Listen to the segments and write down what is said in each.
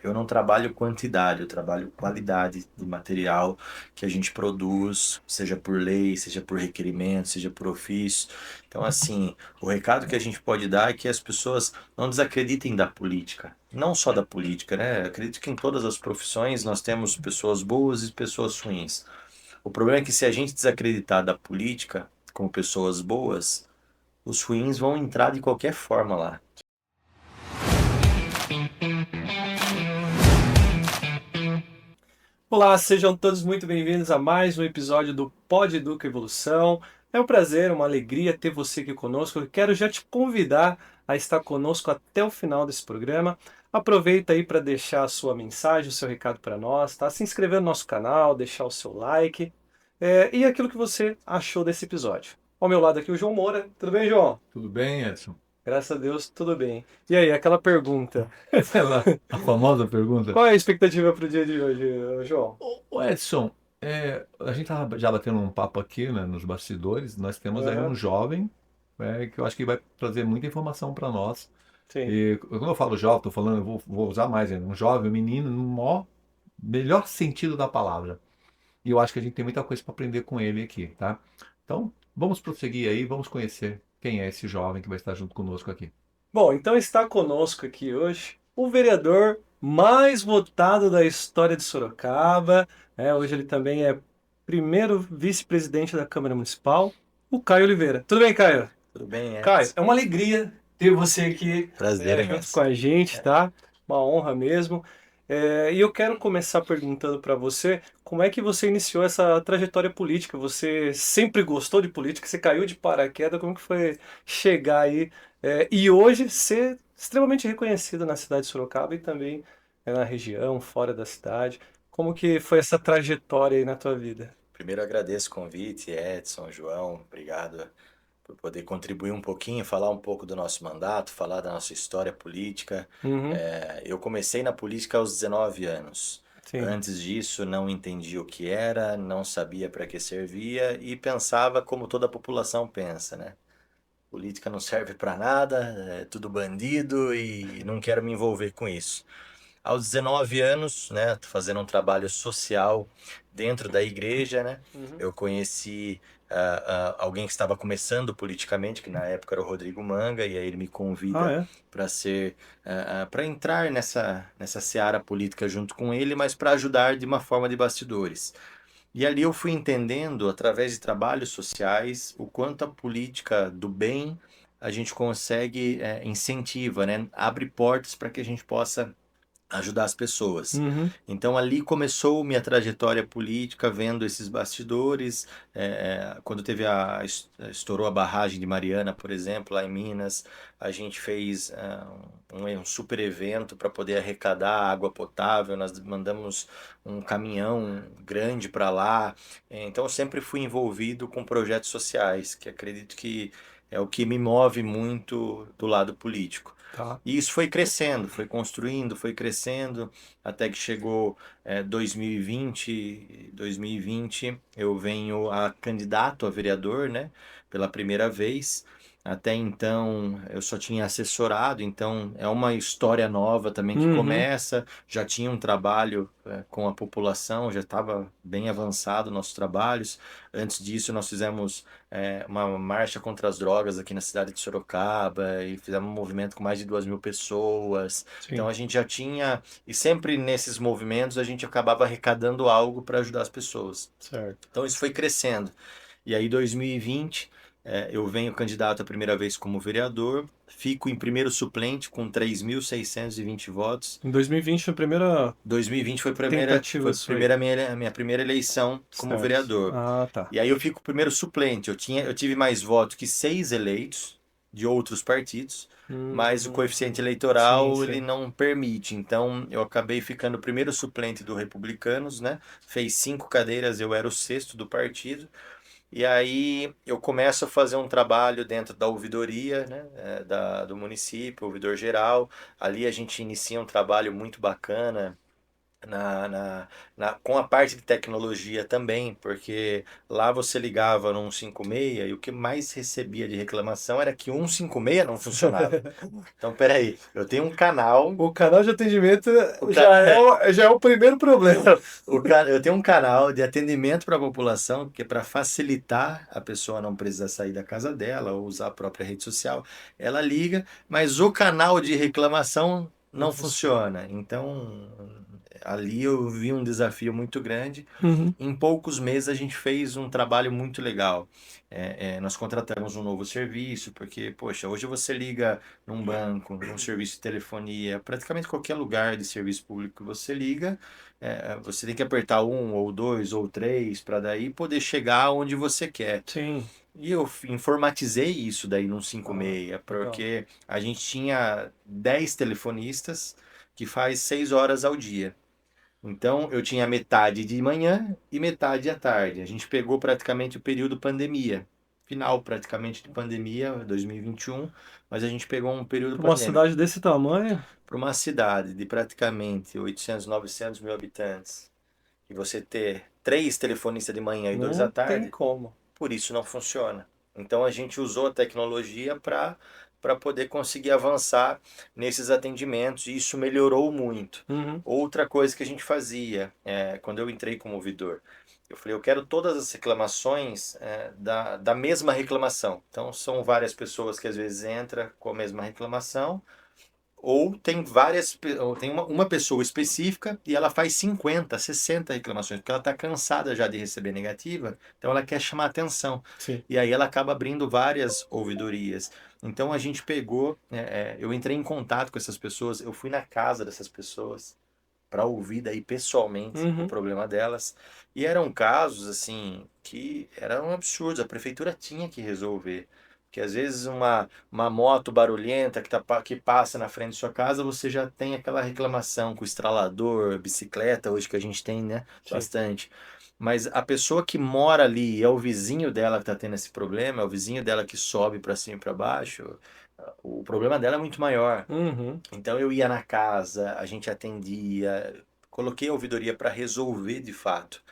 Eu não trabalho quantidade, eu trabalho qualidade de material que a gente produz, seja por lei, seja por requerimento, seja por ofício. Então, assim, o recado que a gente pode dar é que as pessoas não desacreditem da política. Não só da política, né? Eu acredito que em todas as profissões nós temos pessoas boas e pessoas ruins. O problema é que se a gente desacreditar da política como pessoas boas, os ruins vão entrar de qualquer forma lá. Olá, sejam todos muito bem-vindos a mais um episódio do Pod Educa Evolução. É um prazer, uma alegria ter você aqui conosco. Eu quero já te convidar a estar conosco até o final desse programa. Aproveita aí para deixar a sua mensagem, o seu recado para nós, tá? Se inscrever no nosso canal, deixar o seu like, e aquilo que você achou desse episódio. Ao meu lado aqui o João Moura. Tudo bem, João? Tudo bem, Edson? Graças a Deus, tudo bem. E aí, aquela pergunta. A famosa pergunta. Qual é a expectativa para o dia de hoje, João? Ô, Edson, a gente estava já batendo um papo aqui, né, nos bastidores. Nós temos aí um Aham, jovem, que eu acho que vai trazer muita informação para nós. sim. E quando eu falo jovem, estou falando, eu vou usar mais ainda, um jovem, um menino, no melhor sentido da palavra. E eu acho que a gente tem muita coisa para aprender com ele aqui, tá? Então, vamos prosseguir aí, vamos conhecer quem é esse jovem que vai estar junto conosco aqui. Bom, então está conosco aqui hoje o vereador mais votado da história de Sorocaba. Hoje ele também é primeiro vice-presidente da Câmara Municipal, o Caio Oliveira. Tudo bem, Caio? Tudo bem, Caio, Edson? é uma alegria ter você aqui Prazer é junto com nosso. a gente, tá? Uma honra mesmo. E eu quero começar perguntando para você como é que você iniciou essa trajetória política? Você sempre gostou de política? Você caiu de paraquedas? Como que foi chegar aí e hoje ser extremamente reconhecido na cidade de Sorocaba e também na região, fora da cidade? Como que foi essa trajetória aí na tua vida? Primeiro agradeço o convite, Edson, João, obrigado por poder contribuir um pouquinho, falar um pouco do nosso mandato, falar da nossa história política. Uhum, Eu comecei na política aos 19 anos. sim. Antes disso, não entendia o que era, não sabia para que servia e pensava como toda a população pensa, né? Política não serve para nada, é tudo bandido e não quero me envolver com isso. Aos 19 anos, né, tô fazendo um trabalho social dentro da igreja, né, Uhum. eu conheci alguém que estava começando politicamente, que na época era o Rodrigo Manga, e aí ele me Ah, convida é? para para entrar nessa seara política junto com ele, mas para ajudar de uma forma de bastidores. E ali eu fui entendendo, através de trabalhos sociais, o quanto a política do bem a gente consegue, incentiva, né, abre portas para que a gente possa ajudar as pessoas. Uhum. Então ali começou minha trajetória política, vendo esses bastidores. Quando teve estourou a barragem de Mariana, por exemplo, lá em Minas, a gente fez um super evento para poder arrecadar água potável. Nós mandamos um caminhão grande para lá. Então eu sempre fui envolvido com projetos sociais, que acredito que é o que me move muito do lado político. Tá. E isso foi crescendo, foi construindo, foi crescendo, até que chegou 2020. 2020 eu venho a candidato a vereador, né, pela primeira vez. Até então eu só tinha assessorado, então é uma história nova também que Uhum. começa. Já tinha um trabalho com a população, já estava bem avançado nossos trabalhos. Antes disso, nós fizemos uma marcha contra as drogas aqui na cidade de Sorocaba e fizemos um movimento com mais de 2.000 pessoas. Então Sim. a gente já tinha, e sempre nesses movimentos a gente acabava arrecadando algo para ajudar as pessoas. Certo. Então isso foi crescendo. E aí, 2020, eu venho candidato a primeira vez como vereador, fico em primeiro suplente com 3.620 votos. Em 2020, a primeira 2020 tentativa foi a sua aí. primeira a minha primeira eleição como Certo. vereador. Ah, tá. E aí eu fico primeiro suplente. Eu tive mais votos que seis eleitos de outros partidos, mas o coeficiente Sim, eleitoral ele sim. não permite. Então eu acabei ficando primeiro suplente do Republicanos, né? Fez cinco cadeiras, eu era o sexto do partido. E aí eu começo a fazer um trabalho dentro da ouvidoria, né, do município, ouvidor geral. Ali a gente inicia um trabalho muito bacana com a parte de tecnologia também, porque lá você ligava no 156 e o que mais recebia de reclamação era que o 156 não funcionava. Então, peraí, eu tenho um canal, O canal de atendimento o ca- já é o primeiro problema. eu tenho um canal de atendimento para a população, que é para facilitar a pessoa não precisar sair da casa dela ou usar a própria rede social. Ela liga, mas o canal de reclamação Não não funciona. funciona. Então, ali eu vi um desafio muito grande. Uhum. Em poucos meses a gente fez um trabalho muito legal. Nós contratamos um novo serviço, porque, poxa, hoje você liga num banco, num serviço de telefonia, praticamente qualquer lugar de serviço público que você liga, você tem que apertar um ou dois ou três para daí poder chegar onde você quer. Sim. E eu informatizei isso daí no Ah, 56, legal. porque a gente tinha 10 telefonistas que faz 6 horas ao dia. Então eu tinha metade de manhã e metade à tarde. A gente pegou praticamente o período pandemia, final praticamente de pandemia, 2021, mas a gente pegou um período Para uma pandêmico. cidade desse tamanho, Para uma cidade de praticamente 800, 900 mil habitantes, e você ter três telefonistas de manhã e dois à não tem tarde, como. por isso não funciona. Então a gente usou a tecnologia para poder conseguir avançar nesses atendimentos e isso melhorou muito. Uhum. Outra coisa que a gente fazia, quando eu entrei como ouvidor, eu falei, eu quero todas as reclamações da mesma reclamação. Então são várias pessoas que às vezes entram com a mesma reclamação ou tem ou tem uma pessoa específica e ela faz 50, 60 reclamações, porque ela está cansada já de receber negativa, então ela quer chamar atenção. Sim. E aí ela acaba abrindo várias ouvidorias. Então a gente pegou, eu entrei em contato com essas pessoas, eu fui na casa dessas pessoas para ouvir daí pessoalmente o Uhum. problema delas. E eram casos assim que eram absurdos, a prefeitura tinha que resolver. Porque às vezes uma moto barulhenta que passa na frente de sua casa, você já tem aquela reclamação com o estralador, bicicleta, hoje que a gente tem, né? Sim. Bastante. Mas a pessoa que mora ali, é o vizinho dela que está tendo esse problema, é o vizinho dela que sobe para cima e para baixo, o problema dela é muito maior. Uhum. Então eu ia na casa, a gente atendia, coloquei a ouvidoria para resolver de fato.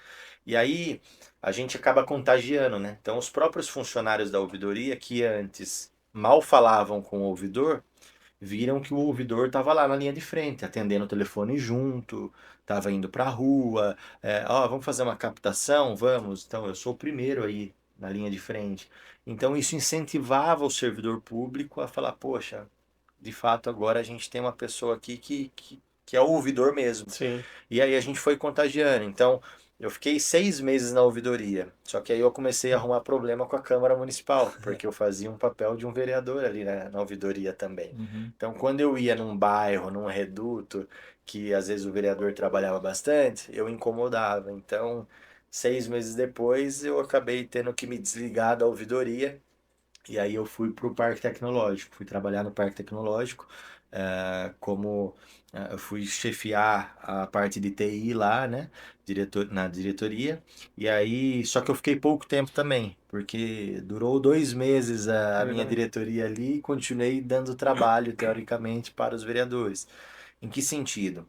E aí a gente acaba contagiando, né? Então os próprios funcionários da ouvidoria que antes mal falavam com o ouvidor, viram que o ouvidor estava lá na linha de frente, atendendo o telefone junto, estava indo para a rua, ó, vamos fazer uma captação? Vamos. Então eu sou o primeiro aí na linha de frente. Então isso incentivava o servidor público a falar, poxa, de fato agora a gente tem uma pessoa aqui que é o ouvidor mesmo. Sim. E aí a gente foi contagiando. Então, eu fiquei 6 meses na ouvidoria. Só que aí eu comecei a arrumar problema com a Câmara Municipal, porque eu fazia um papel de um vereador ali na ouvidoria também. Uhum. Então, quando eu ia num bairro, num reduto, que às vezes o vereador trabalhava bastante, eu incomodava. Então, 6 meses depois, eu acabei tendo que me desligar da ouvidoria e aí eu fui para o Parque Tecnológico, fui trabalhar no Parque Tecnológico, como eu fui chefiar a parte de TI lá, né, na diretoria. E aí, só que eu fiquei pouco tempo também, porque durou 2 meses a minha Verdade. diretoria ali e continuei dando trabalho, teoricamente, para os vereadores. Em que sentido?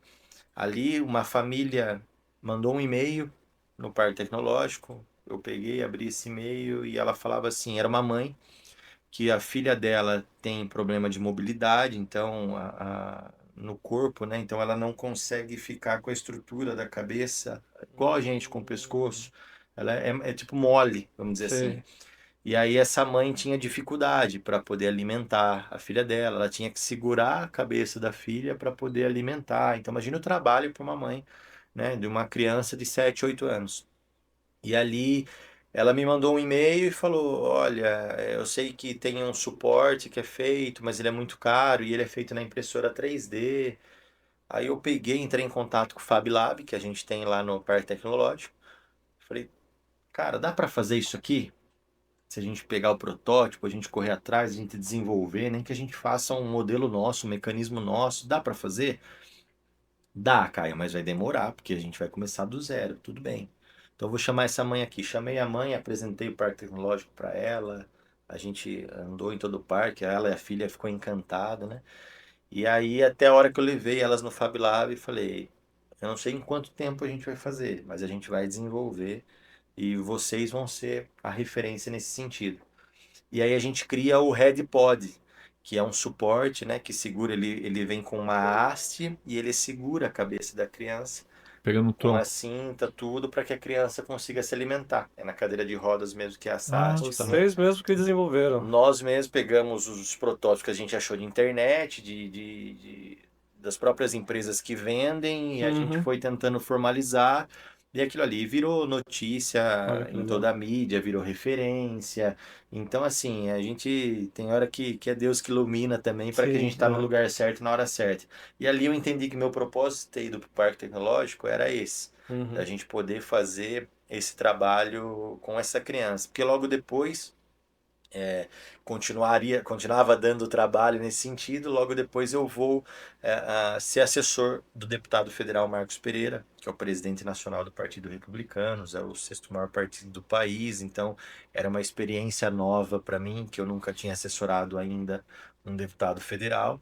Ali uma família mandou um e-mail no Parque Tecnológico, eu peguei, abri esse e-mail e ela falava assim, era uma mãe que a filha dela tem problema de mobilidade, então no corpo, né? Então ela não consegue ficar com a estrutura da cabeça igual a gente com o Hum. pescoço. Ela é tipo mole, vamos dizer assim. Sei. E aí essa mãe tinha dificuldade para poder alimentar a filha dela, ela tinha que segurar a cabeça da filha para poder alimentar. Então imagina o trabalho para uma mãe, né, de uma criança de 7, 8 anos. E ali ela me mandou um e-mail e falou: Olha, eu sei que tem um suporte que é feito, mas ele é muito caro e ele é feito na impressora 3D. Aí eu peguei, entrei em contato com o Fab Lab, que a gente tem lá no Parque Tecnológico. Falei, cara, dá para fazer isso aqui? Se a gente pegar o protótipo, a gente correr atrás, a gente desenvolver, nem que a gente faça um modelo nosso, um mecanismo nosso, dá para fazer? Dá, Caio, mas vai demorar, porque a gente vai começar do zero, tudo bem. Então eu vou chamar essa mãe aqui. Chamei a mãe, apresentei o parque tecnológico para ela. A gente andou em todo o parque, ela e a filha ficou encantada, né? E aí até a hora que eu levei elas no Fab Lab e falei, eu não sei em quanto tempo a gente vai fazer, mas a gente vai desenvolver e vocês vão ser a referência nesse sentido. E aí a gente cria o HeadPod, que é um suporte, né, que segura, ele vem com uma haste e ele segura a cabeça da criança Pegando no com a tronco. cinta, tudo, para que a criança consiga se alimentar. É na cadeira de rodas mesmo que é essa Ah, haste. tá. Vocês mesmos que desenvolveram. Nós mesmos pegamos os protótipos que a gente achou de internet, das próprias empresas que vendem, e a gente Uhum. foi tentando formalizar. E aquilo ali virou Olha notícia que em legal. toda a mídia, virou referência. Então, assim, a gente tem hora que é Deus que ilumina também para que a gente Sim, está no lugar certo na hora certa. E ali eu entendi que meu propósito de ter ido para o Parque Tecnológico era esse, da Uhum. gente poder fazer esse trabalho com essa criança. Porque logo depois continuava dando trabalho nesse sentido. Logo depois eu vou ser assessor do deputado federal Marcos Pereira, que é o presidente nacional do Partido Republicano, é o sexto maior partido do país. Então era uma experiência nova para mim, que eu nunca tinha assessorado ainda um deputado federal.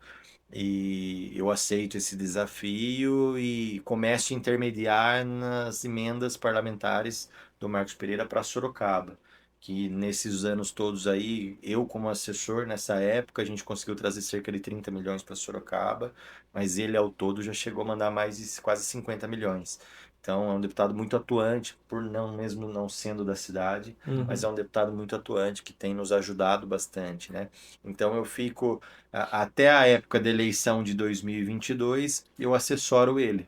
E eu aceito esse desafio e começo a intermediar nas emendas parlamentares do Marcos Pereira para Sorocaba, que nesses anos todos aí, eu como assessor nessa época, a gente conseguiu trazer cerca de 30 milhões para Sorocaba, mas ele ao todo já chegou a mandar mais de quase 50 milhões. Então é um deputado muito atuante, por não mesmo não sendo da cidade, mas Uhum. é um deputado muito atuante que tem nos ajudado bastante, né? Então eu fico até a época da eleição de 2022, eu assessoro ele.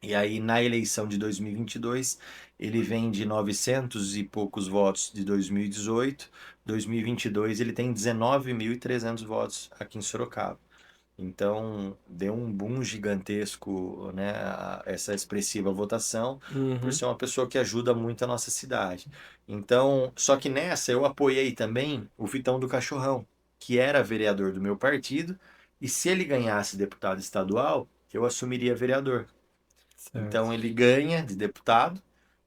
E aí, na eleição de 2022, ele vem de 900 e poucos votos de 2018. 2022, ele tem 19.300 votos aqui em Sorocaba. Então, deu um boom gigantesco, né, essa expressiva votação, por Uhum. ser uma pessoa que ajuda muito a nossa cidade. Então, só que nessa eu apoiei também o Vitão do Cachorrão, que era vereador do meu partido, e se ele ganhasse deputado estadual, eu assumiria vereador. Certo. Então ele ganha de deputado,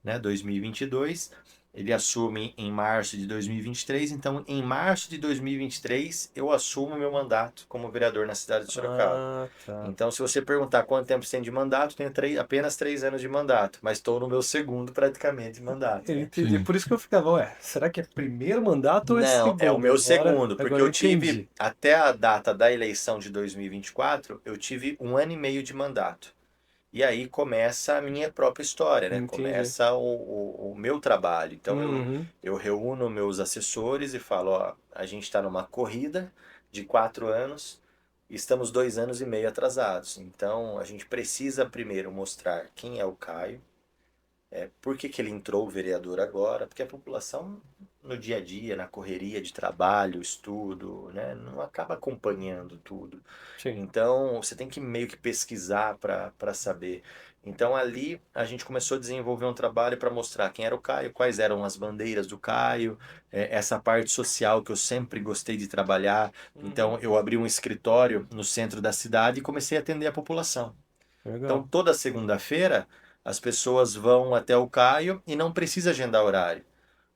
né, 2022. Ele assume em março de 2023. Então, em março de 2023, eu assumo meu mandato como vereador na cidade de Sorocaba. Ah, tá. Então, se você perguntar quanto tempo você tem de mandato, tenho apenas 3 anos de mandato, mas estou no meu segundo praticamente mandato, Eu né? entendi. Sim. Por isso que eu ficava, ué, será que é primeiro mandato ou é Não, é o segundo? meu Agora, segundo, porque agora eu eu tive, entendi. até a data da eleição de 2024, eu tive 1 ano e meio de mandato. E aí começa a minha própria história, né? Entendi. Começa o meu trabalho. Então Uhum. eu reúno meus assessores e falo, ó, a gente está numa corrida de 4 anos, e estamos 2 anos e meio atrasados. Então a gente precisa primeiro mostrar quem é o Caio, por que que ele entrou vereador agora, porque a população no dia a dia, na correria de trabalho, estudo, né, não acaba acompanhando tudo. Sim. Então, você tem que meio que pesquisar para saber. Então, ali a gente começou a desenvolver um trabalho para mostrar quem era o Caio, quais eram as bandeiras do Caio, essa parte social que eu sempre gostei de trabalhar. Uhum. Então, eu abri um escritório no centro da cidade e comecei a atender a população. Então, Legal. toda segunda-feira, as pessoas vão até o Caio e não precisa agendar horário.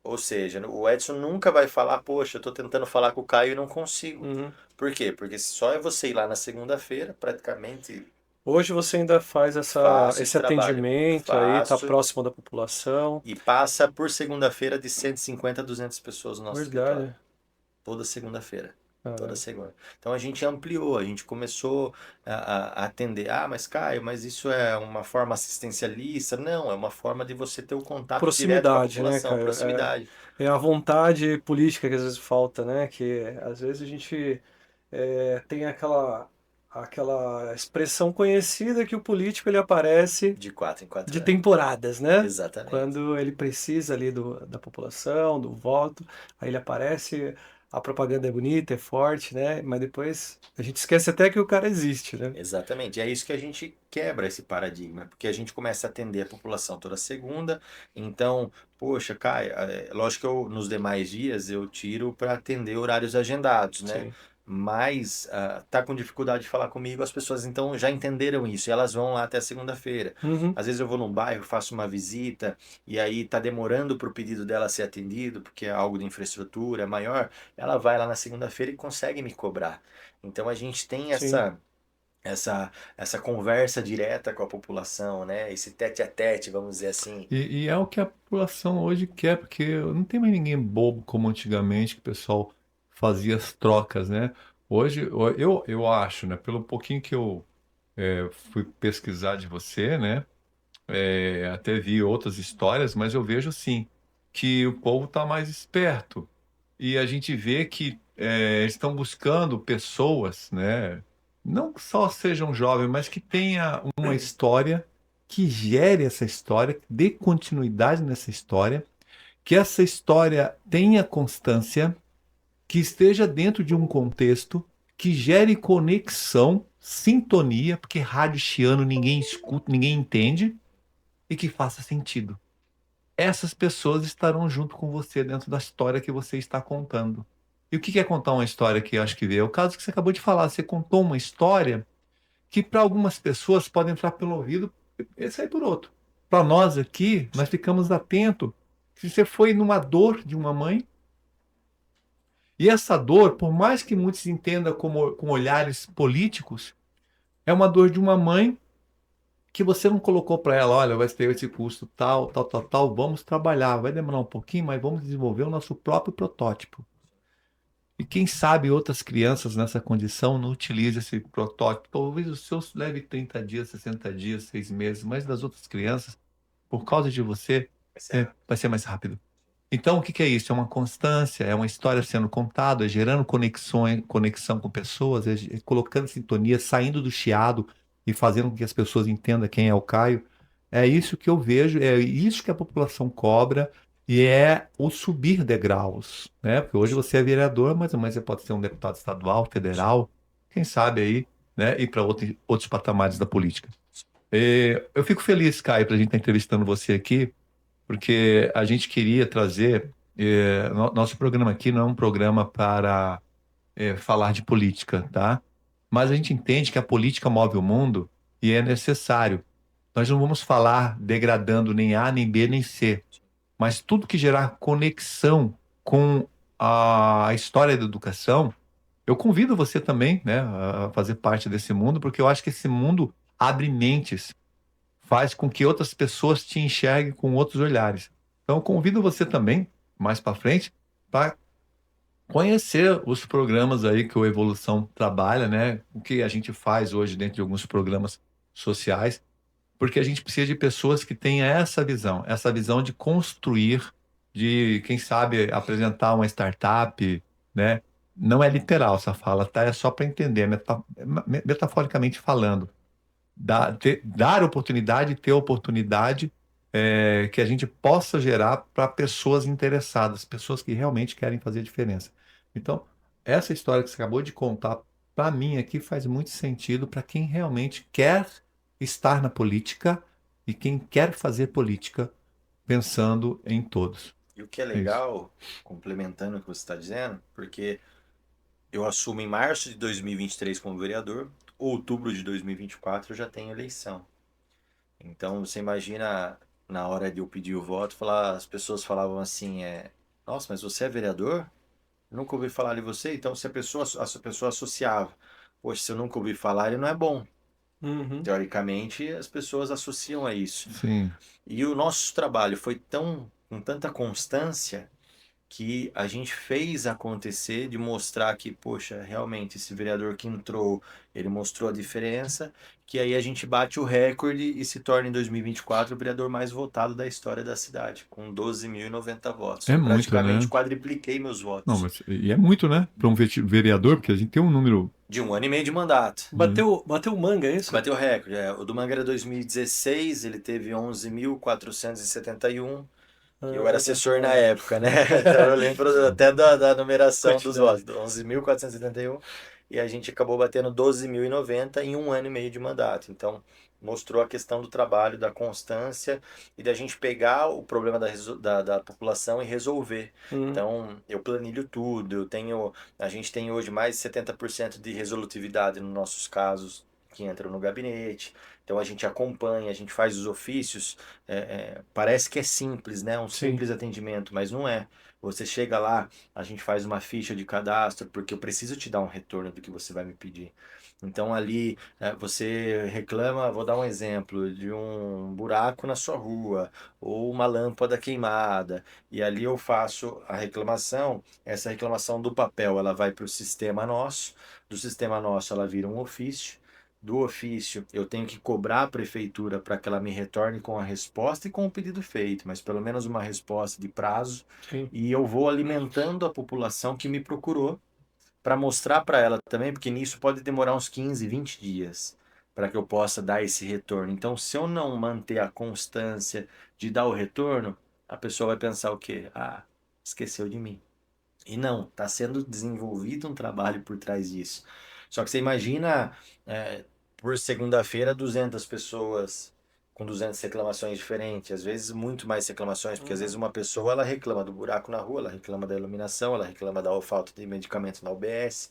Ou seja, o Edson nunca vai falar, poxa, eu estou tentando falar com o Caio e não consigo. Uhum. Por quê? Porque só é você ir lá na segunda-feira, praticamente Hoje você ainda faz faço esse esse trabalho. atendimento aí, tá Faço próximo da população. e passa por segunda-feira de 150 a 200 pessoas no nosso escritório. Verdade. Toda segunda-feira. Toda Caramba. segunda. Então a gente ampliou, a gente começou a atender. Ah, mas Caio, mas isso é uma forma assistencialista? Não, é uma forma de você ter o contato direto com a Proximidade, né, população, Caio? proximidade. É a vontade política que às vezes falta, né? Que às vezes a gente tem aquela expressão conhecida que o político ele aparece De 4 em 4 de anos. temporadas, né? Exatamente. Quando ele precisa ali da população, do voto, aí ele aparece, a propaganda é bonita, é forte, né? Mas depois a gente esquece até que o cara existe, né? Exatamente. É isso que a gente quebra esse paradigma, porque a gente começa a atender a população toda segunda. Então, poxa, Caio, lógico que nos demais dias eu tiro para atender horários agendados, né? Sim. Mas tá com dificuldade de falar comigo, as pessoas então já entenderam isso e elas vão lá até segunda-feira. Uhum. Às vezes eu vou num bairro, faço uma visita e aí tá demorando para o pedido dela ser atendido, porque é algo de infraestrutura é maior, ela vai lá na segunda-feira e consegue me cobrar. Então a gente tem Sim. essa conversa direta com a população, né? Esse tete a tete, vamos dizer assim. E é o que a população hoje quer, porque não tem mais ninguém bobo como antigamente, que o pessoal fazia as trocas, né? Hoje, eu acho, né? Pelo pouquinho que eu fui pesquisar de você, né? Até vi outras histórias, mas eu vejo sim que o povo está mais esperto. E a gente vê que estão buscando pessoas, né? Não que só sejam jovens, mas que tenha uma história, que gere essa história, que dê continuidade nessa história, que essa história tenha constância, que esteja dentro de um contexto, que gere conexão, sintonia, porque rádio chiano ninguém escuta, ninguém entende, e que faça sentido. Essas pessoas estarão junto com você dentro da história que você está contando. E o que é contar uma história que eu acho que vê? É o caso que você acabou de falar. Você contou uma história que para algumas pessoas pode entrar pelo ouvido e sair por outro. Para nós aqui, nós ficamos atentos. Se você foi numa dor de uma mãe, e essa dor, por mais que muitos entendam como, com olhares políticos, é uma dor de uma mãe que você não colocou para ela, olha, vai ter esse custo tal, tal, tal, tal, vamos trabalhar, vai demorar um pouquinho, mas vamos desenvolver o nosso próprio protótipo. E quem sabe outras crianças nessa condição não utilizem esse protótipo. Talvez os seus leve 30 dias, 60 dias, 6 meses, mas das outras crianças, por causa de você, vai ser mais rápido. Então, o que é isso? É uma constância, é uma história sendo contada, é gerando conexão com pessoas, colocando sintonia, saindo do chiado e fazendo com que as pessoas entendam quem é o Caio. É isso que eu vejo, é isso que a população cobra e é o subir degraus, né? Porque hoje você é vereador, mas amanhã você pode ser um deputado estadual, federal, quem sabe aí, né? Ir para outros patamares da política. Eu fico feliz, Caio, para a gente estar entrevistando você aqui porque a gente queria trazer. Nosso programa aqui não é um programa para falar de política, tá? Mas a gente entende que a política move o mundo e é necessário. Nós não vamos falar degradando nem A, nem B, nem C, mas tudo que gerar conexão com a história da educação, eu convido você também, né, a fazer parte desse mundo, porque eu acho que esse mundo abre mentes, faz com que outras pessoas te enxerguem com outros olhares. Então, eu convido você também, mais para frente, para conhecer os programas aí que o Evolução trabalha, né? O que a gente faz hoje dentro de alguns programas sociais, porque a gente precisa de pessoas que tenham essa visão de construir, de, quem sabe, apresentar uma startup, né? Não é literal essa fala, tá? É só para entender, metaforicamente falando dar oportunidade, ter oportunidade que a gente possa gerar para pessoas interessadas, pessoas que realmente querem fazer diferença. Então, essa história que você acabou de contar, para mim aqui faz muito sentido para quem realmente quer estar na política e quem quer fazer política pensando em todos. E o que é É isso. legal, complementando o que você está dizendo, porque eu assumo em março de 2023 como vereador, outubro de 2024 eu já tenho eleição. Então você imagina na hora de eu pedir o voto, as pessoas falavam assim, nossa, mas você é vereador? Nunca ouvi falar de você. Então se a pessoa associava, poxa, se eu nunca ouvi falar, ele não é bom. Uhum. Teoricamente, as pessoas associam a isso. Sim, E o nosso trabalho foi com tanta constância que a gente fez acontecer de mostrar que, poxa, realmente esse vereador que entrou, ele mostrou a diferença, que aí a gente bate o recorde e se torna em 2024 o vereador mais votado da história da cidade, com 12.090 votos. é Eu muito, praticamente né? quadripliquei meus Não, votos mas e é muito, né? Para um vereador, porque a gente tem um número, de um ano e meio de mandato. né? Bateu o manga, é isso? Bateu o recorde. O do Mangueira 2016, ele teve 11.471. Que eu era assessor na época, né? Então eu lembro até da numeração dos Quantidade. votos, 11.471, e a gente acabou batendo 12.090 em um ano e meio de mandato. Então mostrou a questão do trabalho, da constância e da gente pegar o problema da população e resolver. Uhum. Então eu planilho tudo, a gente tem hoje mais de 70% de resolutividade nos nossos casos que entram no gabinete. Então a gente acompanha, a gente faz os ofícios. Parece que é simples, né? Um Sim. simples atendimento, mas não é. Você chega lá, a gente faz uma ficha de cadastro, porque eu preciso te dar um retorno do que você vai me pedir. Então ali você reclama, vou dar um exemplo, de um buraco na sua rua ou uma lâmpada queimada, e ali eu faço a reclamação. Essa reclamação do papel ela vai para o sistema nosso, do sistema nosso ela vira um ofício. Do ofício, eu tenho que cobrar a prefeitura para que ela me retorne com a resposta e com o pedido feito, mas pelo menos uma resposta de prazo. Sim. E eu vou alimentando a população que me procurou para mostrar para ela também, porque nisso pode demorar uns 15, 20 dias para que eu possa dar esse retorno. Então, se eu não manter a constância de dar o retorno, a pessoa vai pensar o quê? Ah, esqueceu de mim. E não, está sendo desenvolvido um trabalho por trás disso. Só que você imagina, por segunda-feira, 200 pessoas com 200 reclamações diferentes, às vezes muito mais reclamações, porque às vezes Uhum. uma pessoa ela reclama do buraco na rua, ela reclama da iluminação, ela reclama da falta de medicamento na UBS.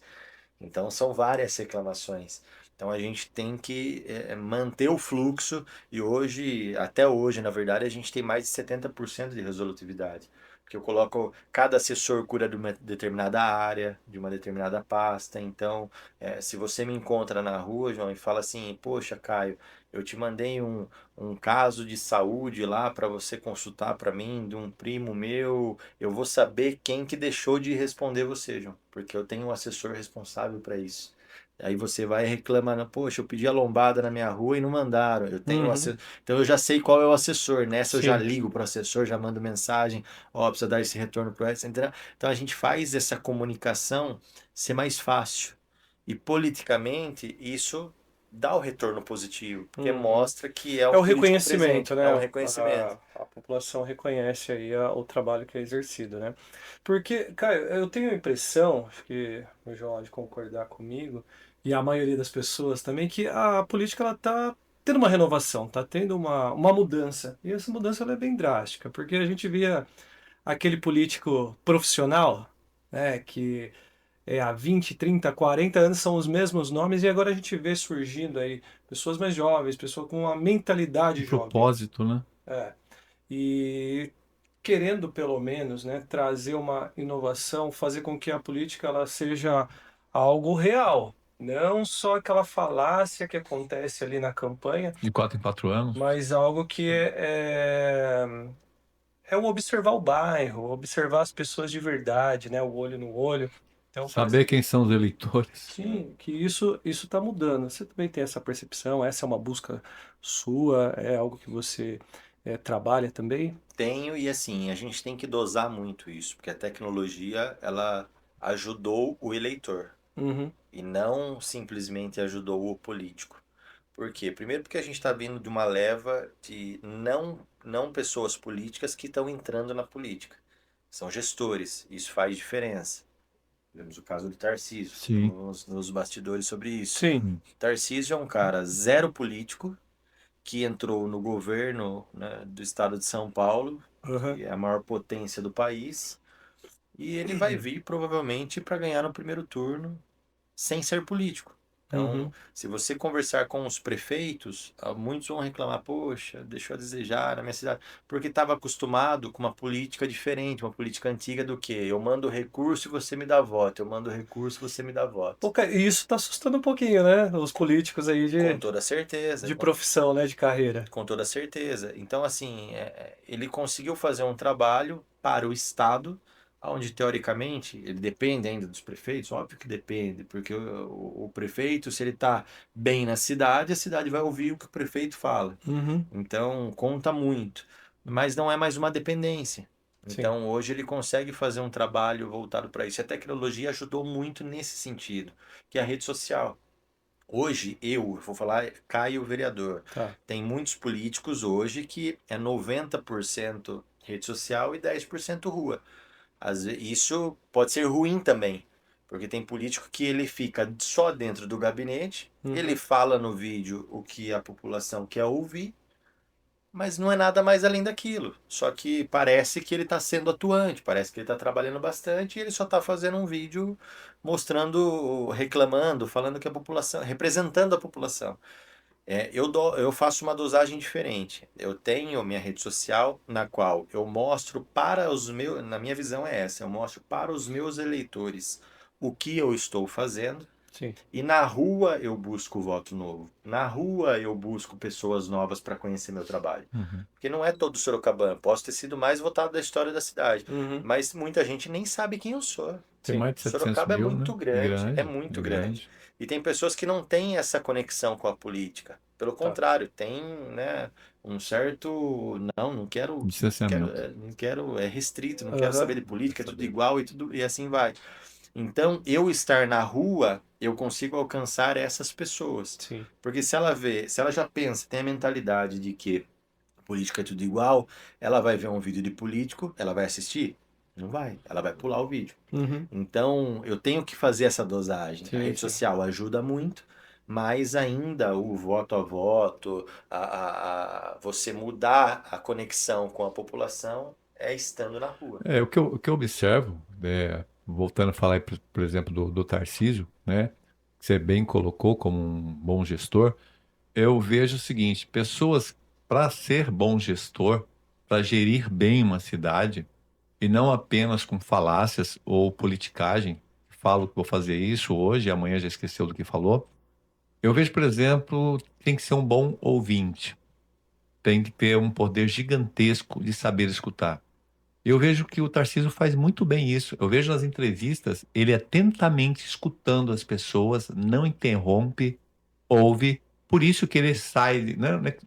Então são várias reclamações. Então a gente tem que manter o fluxo e hoje, até hoje, na verdade, a gente tem mais de 70% de resolutividade. Porque eu coloco, cada assessor cura de uma determinada área, de uma determinada pasta. Então, se você me encontra na rua, João, e fala assim, poxa, Caio, eu te mandei um caso de saúde lá para você consultar para mim, de um primo meu, eu vou saber quem que deixou de responder você, João, porque eu tenho um assessor responsável para isso. Aí você vai reclamando, poxa, eu pedi a lombada na minha rua e não mandaram. Eu tenho um Uhum. assessor, então eu já sei qual é o assessor. Nessa eu já Sim. ligo para o assessor, já mando mensagem, ó, precisa dar esse retorno para essa, entendeu? Então a gente faz essa comunicação ser mais fácil. E politicamente isso dá o retorno positivo, porque Uhum. mostra que é É um o político reconhecimento, presente, é um né? reconhecimento. A população reconhece aí o trabalho que é exercido, né? Porque, cara, eu tenho a impressão, acho que o João pode concordar comigo, e a maioria das pessoas também, que a política ela tá tendo uma renovação, tá tendo uma mudança. E essa mudança ela é bem drástica, porque a gente via aquele político profissional, né, que há 20, 30, 40 anos são os mesmos nomes e agora a gente vê surgindo aí pessoas mais jovens, pessoas com uma Um mentalidade jovem. propósito, né? É. E querendo pelo menos, né, trazer uma inovação, fazer com que a política ela seja algo real, não só aquela falácia que acontece ali na campanha, De 4 em 4 anos. mas algo que é o observar o bairro, observar as pessoas de verdade, né, o olho no olho. Então parece Saber que quem são os eleitores. sim, que isso está mudando. Você também tem essa percepção? Essa é uma busca sua? É algo que você trabalha também? Tenho e assim, a gente tem que dosar muito isso, porque a tecnologia ela ajudou o eleitor Uhum, e não simplesmente ajudou o político. Por quê? Primeiro porque a gente está vindo de uma leva de não pessoas políticas que estão entrando na política. São gestores, isso faz diferença. Tivemos o caso do Tarcísio, Sim. nos bastidores sobre isso. sim. Hum. Tarcísio é um cara zero político, que entrou no governo, né, do estado de São Paulo, Uhum, que é a maior potência do país, e ele vai vir provavelmente para ganhar no primeiro turno sem ser político. Então, uhum. se você conversar com os prefeitos, muitos vão reclamar, poxa, deixou a desejar na minha cidade, porque estava acostumado com uma política diferente, uma política antiga do que eu mando recurso e você me dá voto, eu mando recurso e você me dá voto. Pô, cara, e isso está assustando um pouquinho, né? Os políticos aí Com toda certeza, de profissão, né? De carreira. com toda certeza. Então, assim, ele conseguiu fazer um trabalho para o Estado, onde teoricamente ele depende ainda dos prefeitos, óbvio que depende, porque o prefeito, se ele está bem na cidade, a cidade vai ouvir o que o prefeito fala. Uhum, Então, conta muito, mas não é mais uma dependência. sim. Então, hoje ele consegue fazer um trabalho voltado para isso. A tecnologia ajudou muito nesse sentido, que é a rede social. Hoje, eu vou falar Caio vereador. Tá. Tem muitos políticos hoje que é 90% rede social e 10% rua. Isso pode ser ruim também, porque tem político que ele fica só dentro do gabinete, ele Uhum. fala no vídeo o que a população quer ouvir, mas não é nada mais além daquilo. Só que parece que ele está sendo atuante, parece que ele está trabalhando bastante e ele só está fazendo um vídeo mostrando, reclamando, falando que a população, representando a população. Eu faço uma dosagem diferente. Eu tenho minha rede social na qual eu mostro para os meus, na minha visão é essa, eu mostro para os meus eleitores o que eu estou fazendo Sim. E na rua eu busco voto novo. Na rua eu busco pessoas novas para conhecer meu trabalho. Uhum. Porque não é todo Sorocabana. Posso ter sido mais votado da história da cidade. Uhum. Mas muita gente nem sabe quem eu sou. Tem Sim. mais de 700 Sorocaba é mil, né? muito grande. É Grande, é muito grande. grande. E tem pessoas que não têm essa conexão com a política. Pelo Tá. contrário, tem, né, um certo. Não quero. Distanciamento. Não quero. É restrito, não quero Aham. saber de política, é tudo igual e tudo. E assim vai. Então, eu estar na rua, eu consigo alcançar essas pessoas. Sim. Porque se ela vê, se ela já pensa, tem a mentalidade de que política é tudo igual, ela vai ver um vídeo de político, ela vai assistir? Não vai, ela vai pular o vídeo. Uhum. Então, eu tenho que fazer essa dosagem. A Sim, rede sim. social ajuda muito, mas ainda o voto a voto, você mudar a conexão com a população é estando na rua. O que eu observo, voltando a falar, aí, por exemplo, do Tarcísio, né, que você bem colocou como um bom gestor, eu vejo o seguinte: pessoas, para ser bom gestor, para gerir bem uma cidade, e não apenas com falácias ou politicagem, falo que vou fazer isso hoje, amanhã já esqueceu do que falou. Eu vejo, por exemplo, tem que ser um bom ouvinte, tem que ter um poder gigantesco de saber escutar. Eu vejo que o Tarcísio faz muito bem isso. Eu vejo nas entrevistas ele atentamente escutando as pessoas, não interrompe, ouve. Por isso que ele sai,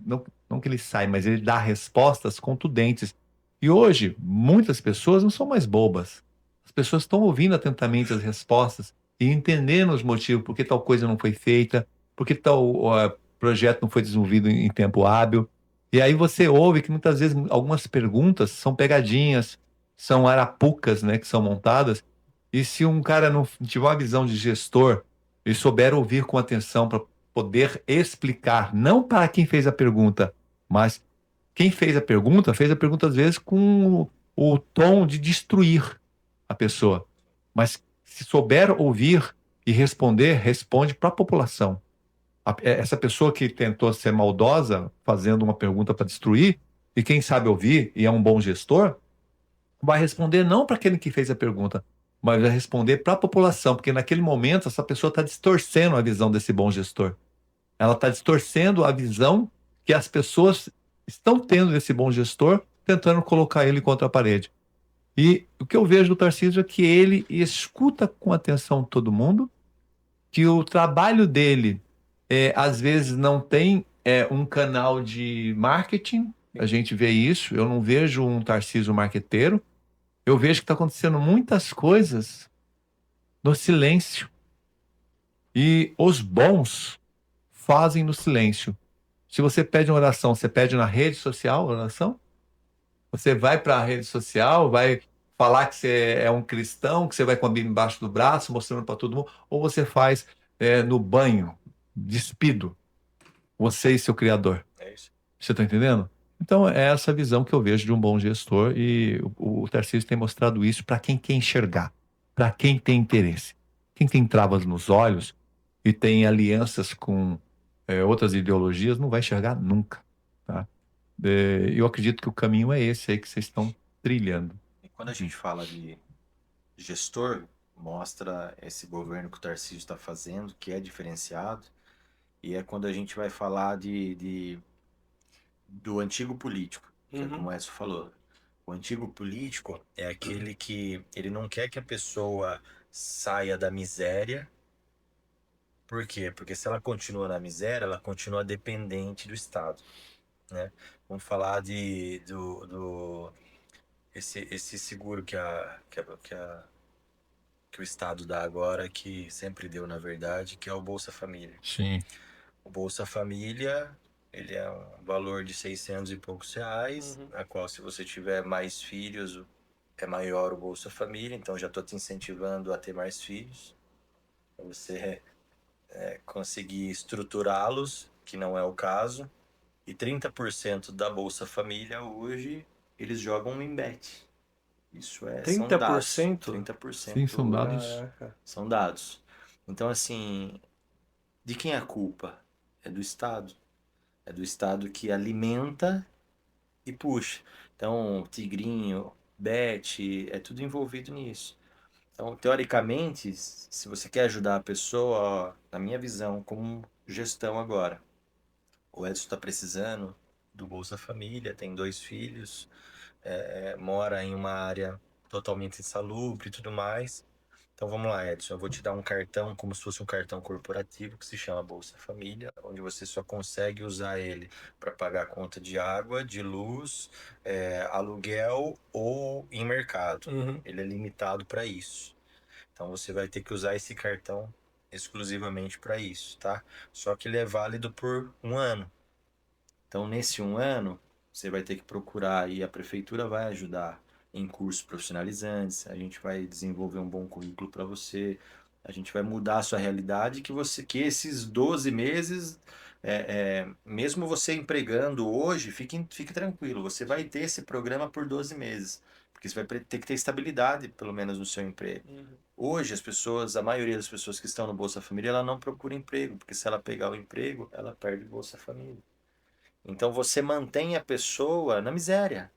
não que ele sai, mas ele dá respostas contundentes. E hoje, muitas pessoas não são mais bobas. As pessoas estão ouvindo atentamente as respostas e entendendo os motivos por que tal coisa não foi feita, por que tal projeto não foi desenvolvido em tempo hábil. E aí você ouve que muitas vezes algumas perguntas são pegadinhas, são arapucas, né, que são montadas. E se um cara não tiver uma visão de gestor e souber ouvir com atenção para poder explicar, não para quem fez a pergunta, mas quem fez a pergunta às vezes com o tom de destruir a pessoa. Mas se souber ouvir e responder, responde para a população. Essa pessoa que tentou ser maldosa, fazendo uma pergunta para destruir, e quem sabe ouvir e é um bom gestor, vai responder não para aquele que fez a pergunta, mas vai responder para a população, porque naquele momento essa pessoa está distorcendo a visão desse bom gestor. Ela está distorcendo a visão que as pessoas estão tendo desse bom gestor, tentando colocar ele contra a parede. E o que eu vejo do Tarcísio é que ele escuta com atenção todo mundo, que o trabalho dele às vezes não tem um canal de marketing. A gente vê isso. Eu não vejo um Tarcísio marqueteiro. Eu vejo que está acontecendo muitas coisas no silêncio. E os bons fazem no silêncio. Se você pede uma oração, você pede na rede social oração? Você vai para a rede social, vai falar que você é um cristão, que você vai com a Bíblia embaixo do braço, mostrando para todo mundo, ou você faz no banho, despido, você e seu Criador. É isso. Você está entendendo? Então, é essa visão que eu vejo de um bom gestor e o Tarcísio tem mostrado isso para quem quer enxergar, para quem tem interesse. Quem tem travas nos olhos e tem alianças com outras ideologias não vai enxergar nunca, tá? Eu acredito que o caminho é esse aí que vocês estão trilhando. E quando a gente fala de gestor, mostra esse governo que o Tarcísio está fazendo, que é diferenciado, e é quando a gente vai falar do antigo político, que é como Uhum. o Edson falou. O antigo político é aquele que ele não quer que a pessoa saia da miséria. Por quê? Porque se ela continua na miséria, ela continua dependente do Estado, né? Vamos falar esse seguro que o Estado dá agora, que sempre deu, na verdade, que é o Bolsa Família. Sim. O Bolsa Família, ele é um valor de 600 e poucos reais, Uhum. a qual se você tiver mais filhos, é maior o Bolsa Família, então já estou te incentivando a ter mais filhos, para você conseguir estruturá-los, que não é o caso. E 30% da Bolsa Família hoje, eles jogam em bet. São dados. 30%? Sim, 30% são hoje dados. Caraca. são dados. Então, assim, de quem é a culpa? É do Estado. É do Estado que alimenta e puxa. Então, Tigrinho, Bet, é tudo envolvido nisso. Então, teoricamente, se você quer ajudar a pessoa, ó, na minha visão, como gestão agora, o Edson está precisando do Bolsa Família, tem 2 filhos, mora em uma área totalmente insalubre e tudo mais. Então vamos lá, Edson, eu vou te dar um cartão como se fosse um cartão corporativo que se chama Bolsa Família, onde você só consegue usar ele para pagar a conta de água, de luz, aluguel ou em mercado. Uhum. Ele é limitado para isso. Então você vai ter que usar esse cartão exclusivamente para isso, tá? Só que ele é válido por um ano. Então, nesse um ano, você vai ter que procurar e a prefeitura vai ajudar em cursos profissionalizantes, a gente vai desenvolver um bom currículo para você, a gente vai mudar a sua realidade que esses 12 meses, mesmo você empregando hoje, fique tranquilo, você vai ter esse programa por 12 meses, porque você vai ter que ter estabilidade, pelo menos no seu emprego. Uhum. Hoje, as pessoas, a maioria das pessoas que estão no Bolsa Família, ela não procura emprego, porque se ela pegar o emprego, ela perde o Bolsa Família. Então você mantém a pessoa na miséria.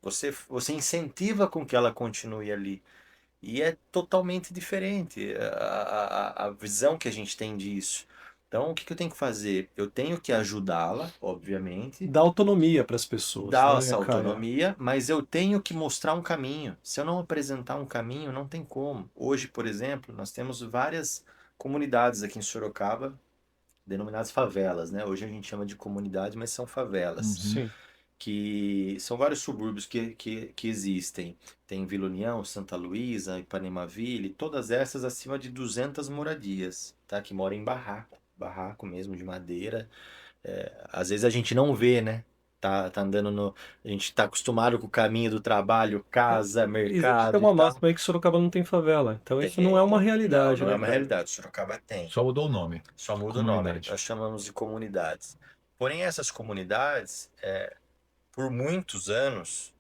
Você incentiva com que ela continue ali. E é totalmente diferente a visão que a gente tem disso. Então, o que eu tenho que fazer? Eu tenho que ajudá-la, obviamente, Dá autonomia para as pessoas, dar né, essa cara? autonomia, mas eu tenho que mostrar um caminho. Se eu não apresentar um caminho, não tem como. Hoje, por exemplo, nós temos várias comunidades aqui em Sorocaba, denominadas favelas, né? Hoje a gente chama de comunidade, mas são favelas Uhum. Sim. que são vários subúrbios que existem. Tem Vila União, Santa Luísa, Ipanemaville, todas essas acima de 200 moradias, tá? Que moram em barraco, barraco mesmo, de madeira. Às vezes a gente não vê, né? Tá andando no... A gente tá acostumado com o caminho do trabalho, casa, Existe até mercado e uma tal. máxima aí que Sorocaba não tem favela. Então isso não é uma Tem. Não, realidade, não é né, uma cara? realidade. Sorocaba tem. Só mudou o nome. Só muda o nome. Comunidade. Nós chamamos de comunidades. Porém, essas comunidades, por muitos anos,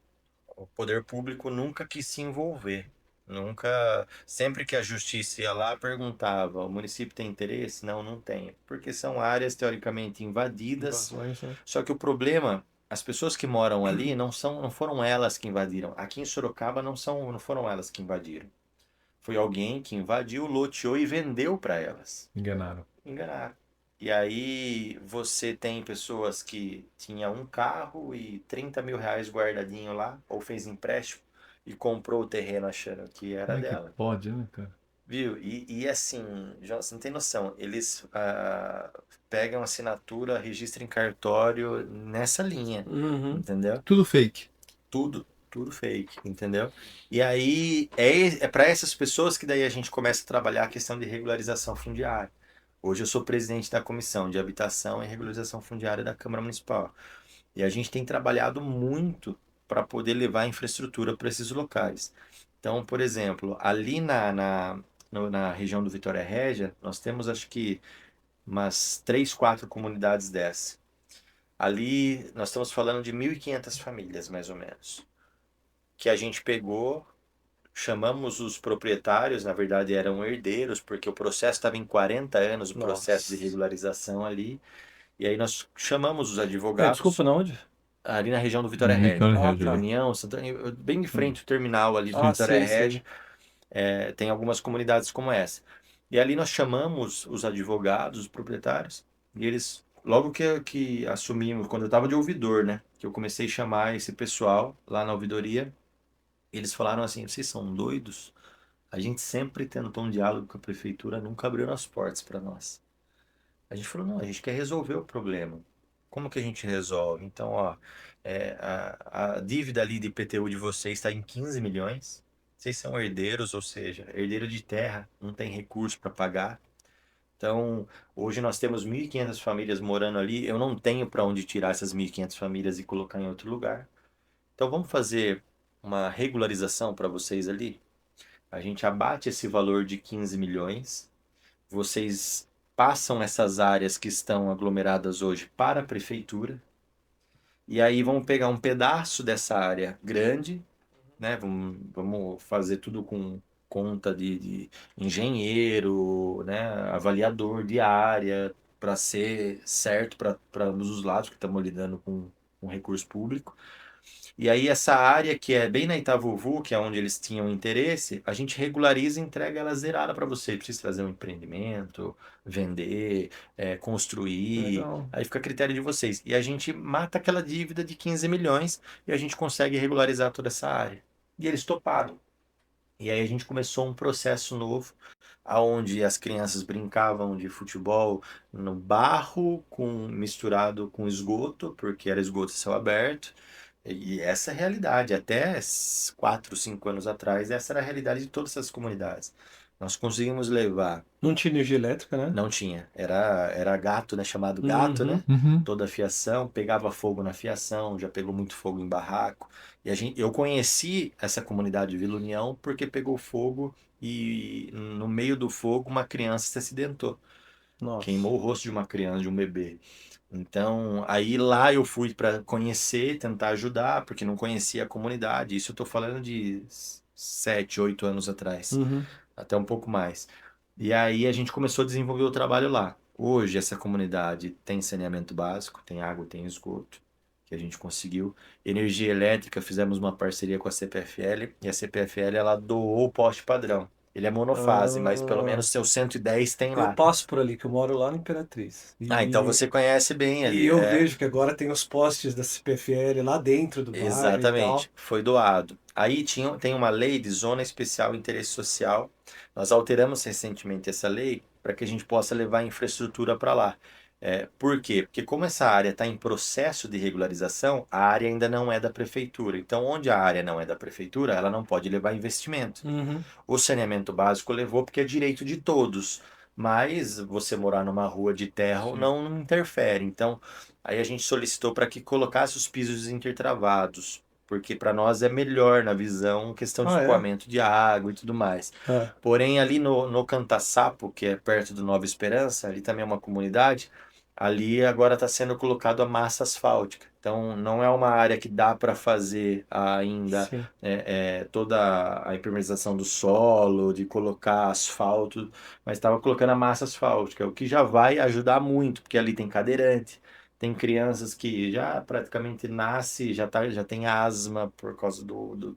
o poder público nunca quis se envolver. Nunca, sempre que a justiça ia lá, perguntava: o município tem interesse? Não, não tem. Porque são áreas teoricamente invadidas. Invasões, né? Só que o problema, as pessoas que moram ali não foram elas que invadiram. Aqui em Sorocaba não foram elas que invadiram. Foi alguém que invadiu, loteou e vendeu para elas. Enganaram. Enganaram. E aí você tem pessoas que tinham um carro e 30 mil reais guardadinho lá, ou fez empréstimo e comprou o terreno achando que era Como é que dela. pode, né, cara? Viu? E assim, João, você não tem noção, eles pegam assinatura, registram em cartório nessa linha, Uhum. entendeu? Tudo fake. Tudo fake, entendeu? E aí é para essas pessoas que daí a gente começa a trabalhar a questão de regularização fundiária. Hoje eu sou presidente da Comissão de Habitação e Regularização Fundiária da Câmara Municipal. E a gente tem trabalhado muito para poder levar infraestrutura para esses locais. Então, por exemplo, ali na região do Vitória Régia, nós temos acho que umas 3, 4 comunidades dessas. Ali nós estamos falando de 1.500 famílias, mais ou menos, que a gente pegou, chamamos os proprietários, na verdade eram herdeiros, porque o processo estava em 40 anos, o processo de Nossa. regularização ali, e aí nós chamamos os Desculpa, advogados na onde? ali na região do Vitória Regia, Vitória Ah, Regia Vila ali. tá. União, Santana, bem de Hum. frente ao terminal ali do Ah, Vitória sei, Regia, sei. tem algumas comunidades como essa. E ali nós chamamos os advogados, os proprietários, e eles, logo que assumimos, quando eu estava de ouvidor, né, que eu comecei a chamar esse pessoal lá na ouvidoria, eles falaram assim: vocês são doidos? A gente sempre tentou um diálogo com a prefeitura, nunca abriu as portas para nós. A gente falou: não, a gente quer resolver o problema. Como que a gente resolve? Então, ó, a dívida ali de IPTU de vocês está em 15 milhões. Vocês são herdeiros, ou seja, herdeiro de terra, não tem recurso para pagar. Então, hoje nós temos 1.500 famílias morando ali. Eu não tenho para onde tirar essas 1.500 famílias e colocar em outro lugar. Então, vamos fazer uma regularização para vocês ali? A gente abate esse valor de 15 milhões. Vocês passam essas áreas que estão aglomeradas hoje para a prefeitura. E aí vamos pegar um pedaço dessa área grande, né? Vamos fazer tudo com conta de engenheiro, né? Avaliador de área, para ser certo para ambos os lados, que estamos lidando com recurso público. E aí essa área que é bem na Itavuvu, que é onde eles tinham interesse, a gente regulariza e entrega ela zerada para você. Precisa trazer um empreendimento, vender, construir, Legal. aí fica a critério de vocês. E a gente mata aquela dívida de 15 milhões e a gente consegue regularizar toda essa área. E eles toparam. E aí a gente começou um processo novo, aonde as crianças brincavam de futebol no barro, misturado com esgoto, porque era esgoto a céu aberto. E essa é a realidade. Até 4, 5 anos atrás, essa era a realidade de todas essas comunidades. Nós conseguimos levar. Não tinha energia elétrica, né? Não tinha. Era gato, né? Chamado gato, Uhum. né? Uhum. Toda a fiação, pegava fogo na fiação, já pegou muito fogo em barraco. Eu conheci essa comunidade de Vila União porque pegou fogo e no meio do fogo uma criança se acidentou. Nossa. Queimou o rosto de uma criança, de um bebê. Então, aí lá eu fui para conhecer, tentar ajudar, porque não conhecia a comunidade. Isso eu tô falando de 7, 8 anos atrás, Uhum. até um pouco mais. E aí a gente começou a desenvolver o trabalho lá. Hoje essa comunidade tem saneamento básico, tem água, tem esgoto, que a gente conseguiu. Energia elétrica, fizemos uma parceria com a CPFL e a CPFL ela doou o poste padrão. Ele é monofase, mas pelo Ah, menos seu 110 tem eu lá. passo por ali, que eu moro lá na Imperatriz. Ah, então você conhece bem E ali, eu é. vejo que agora tem os postes da CPFL lá dentro do bairro e tal. Exatamente, foi doado. Aí tem uma lei de Zona Especial de Interesse Social. Nós alteramos recentemente essa lei para que a gente possa levar a infraestrutura para lá. Por quê? Porque como essa área está em processo de regularização, a área ainda não é da prefeitura. Então, onde a área não é da prefeitura, ela não pode levar investimento. Uhum. O saneamento básico levou porque é direito de todos, mas você morar numa rua de terra Sim. não interfere. Então, aí a gente solicitou para que colocasse os pisos intertravados, porque para nós é melhor na visão questão de Ah, é? escoamento de água e tudo mais. Ah, Porém, ali no Cantaçapo, que é perto do Nova Esperança, ali também é uma comunidade, ali agora está sendo colocado a massa asfáltica. Então, não é uma área que dá para fazer ainda sim. toda a impermeabilização do solo, de colocar asfalto, mas estava colocando a massa asfáltica, o que já vai ajudar muito, porque ali tem cadeirante, tem crianças que já praticamente nasce, já tem asma por causa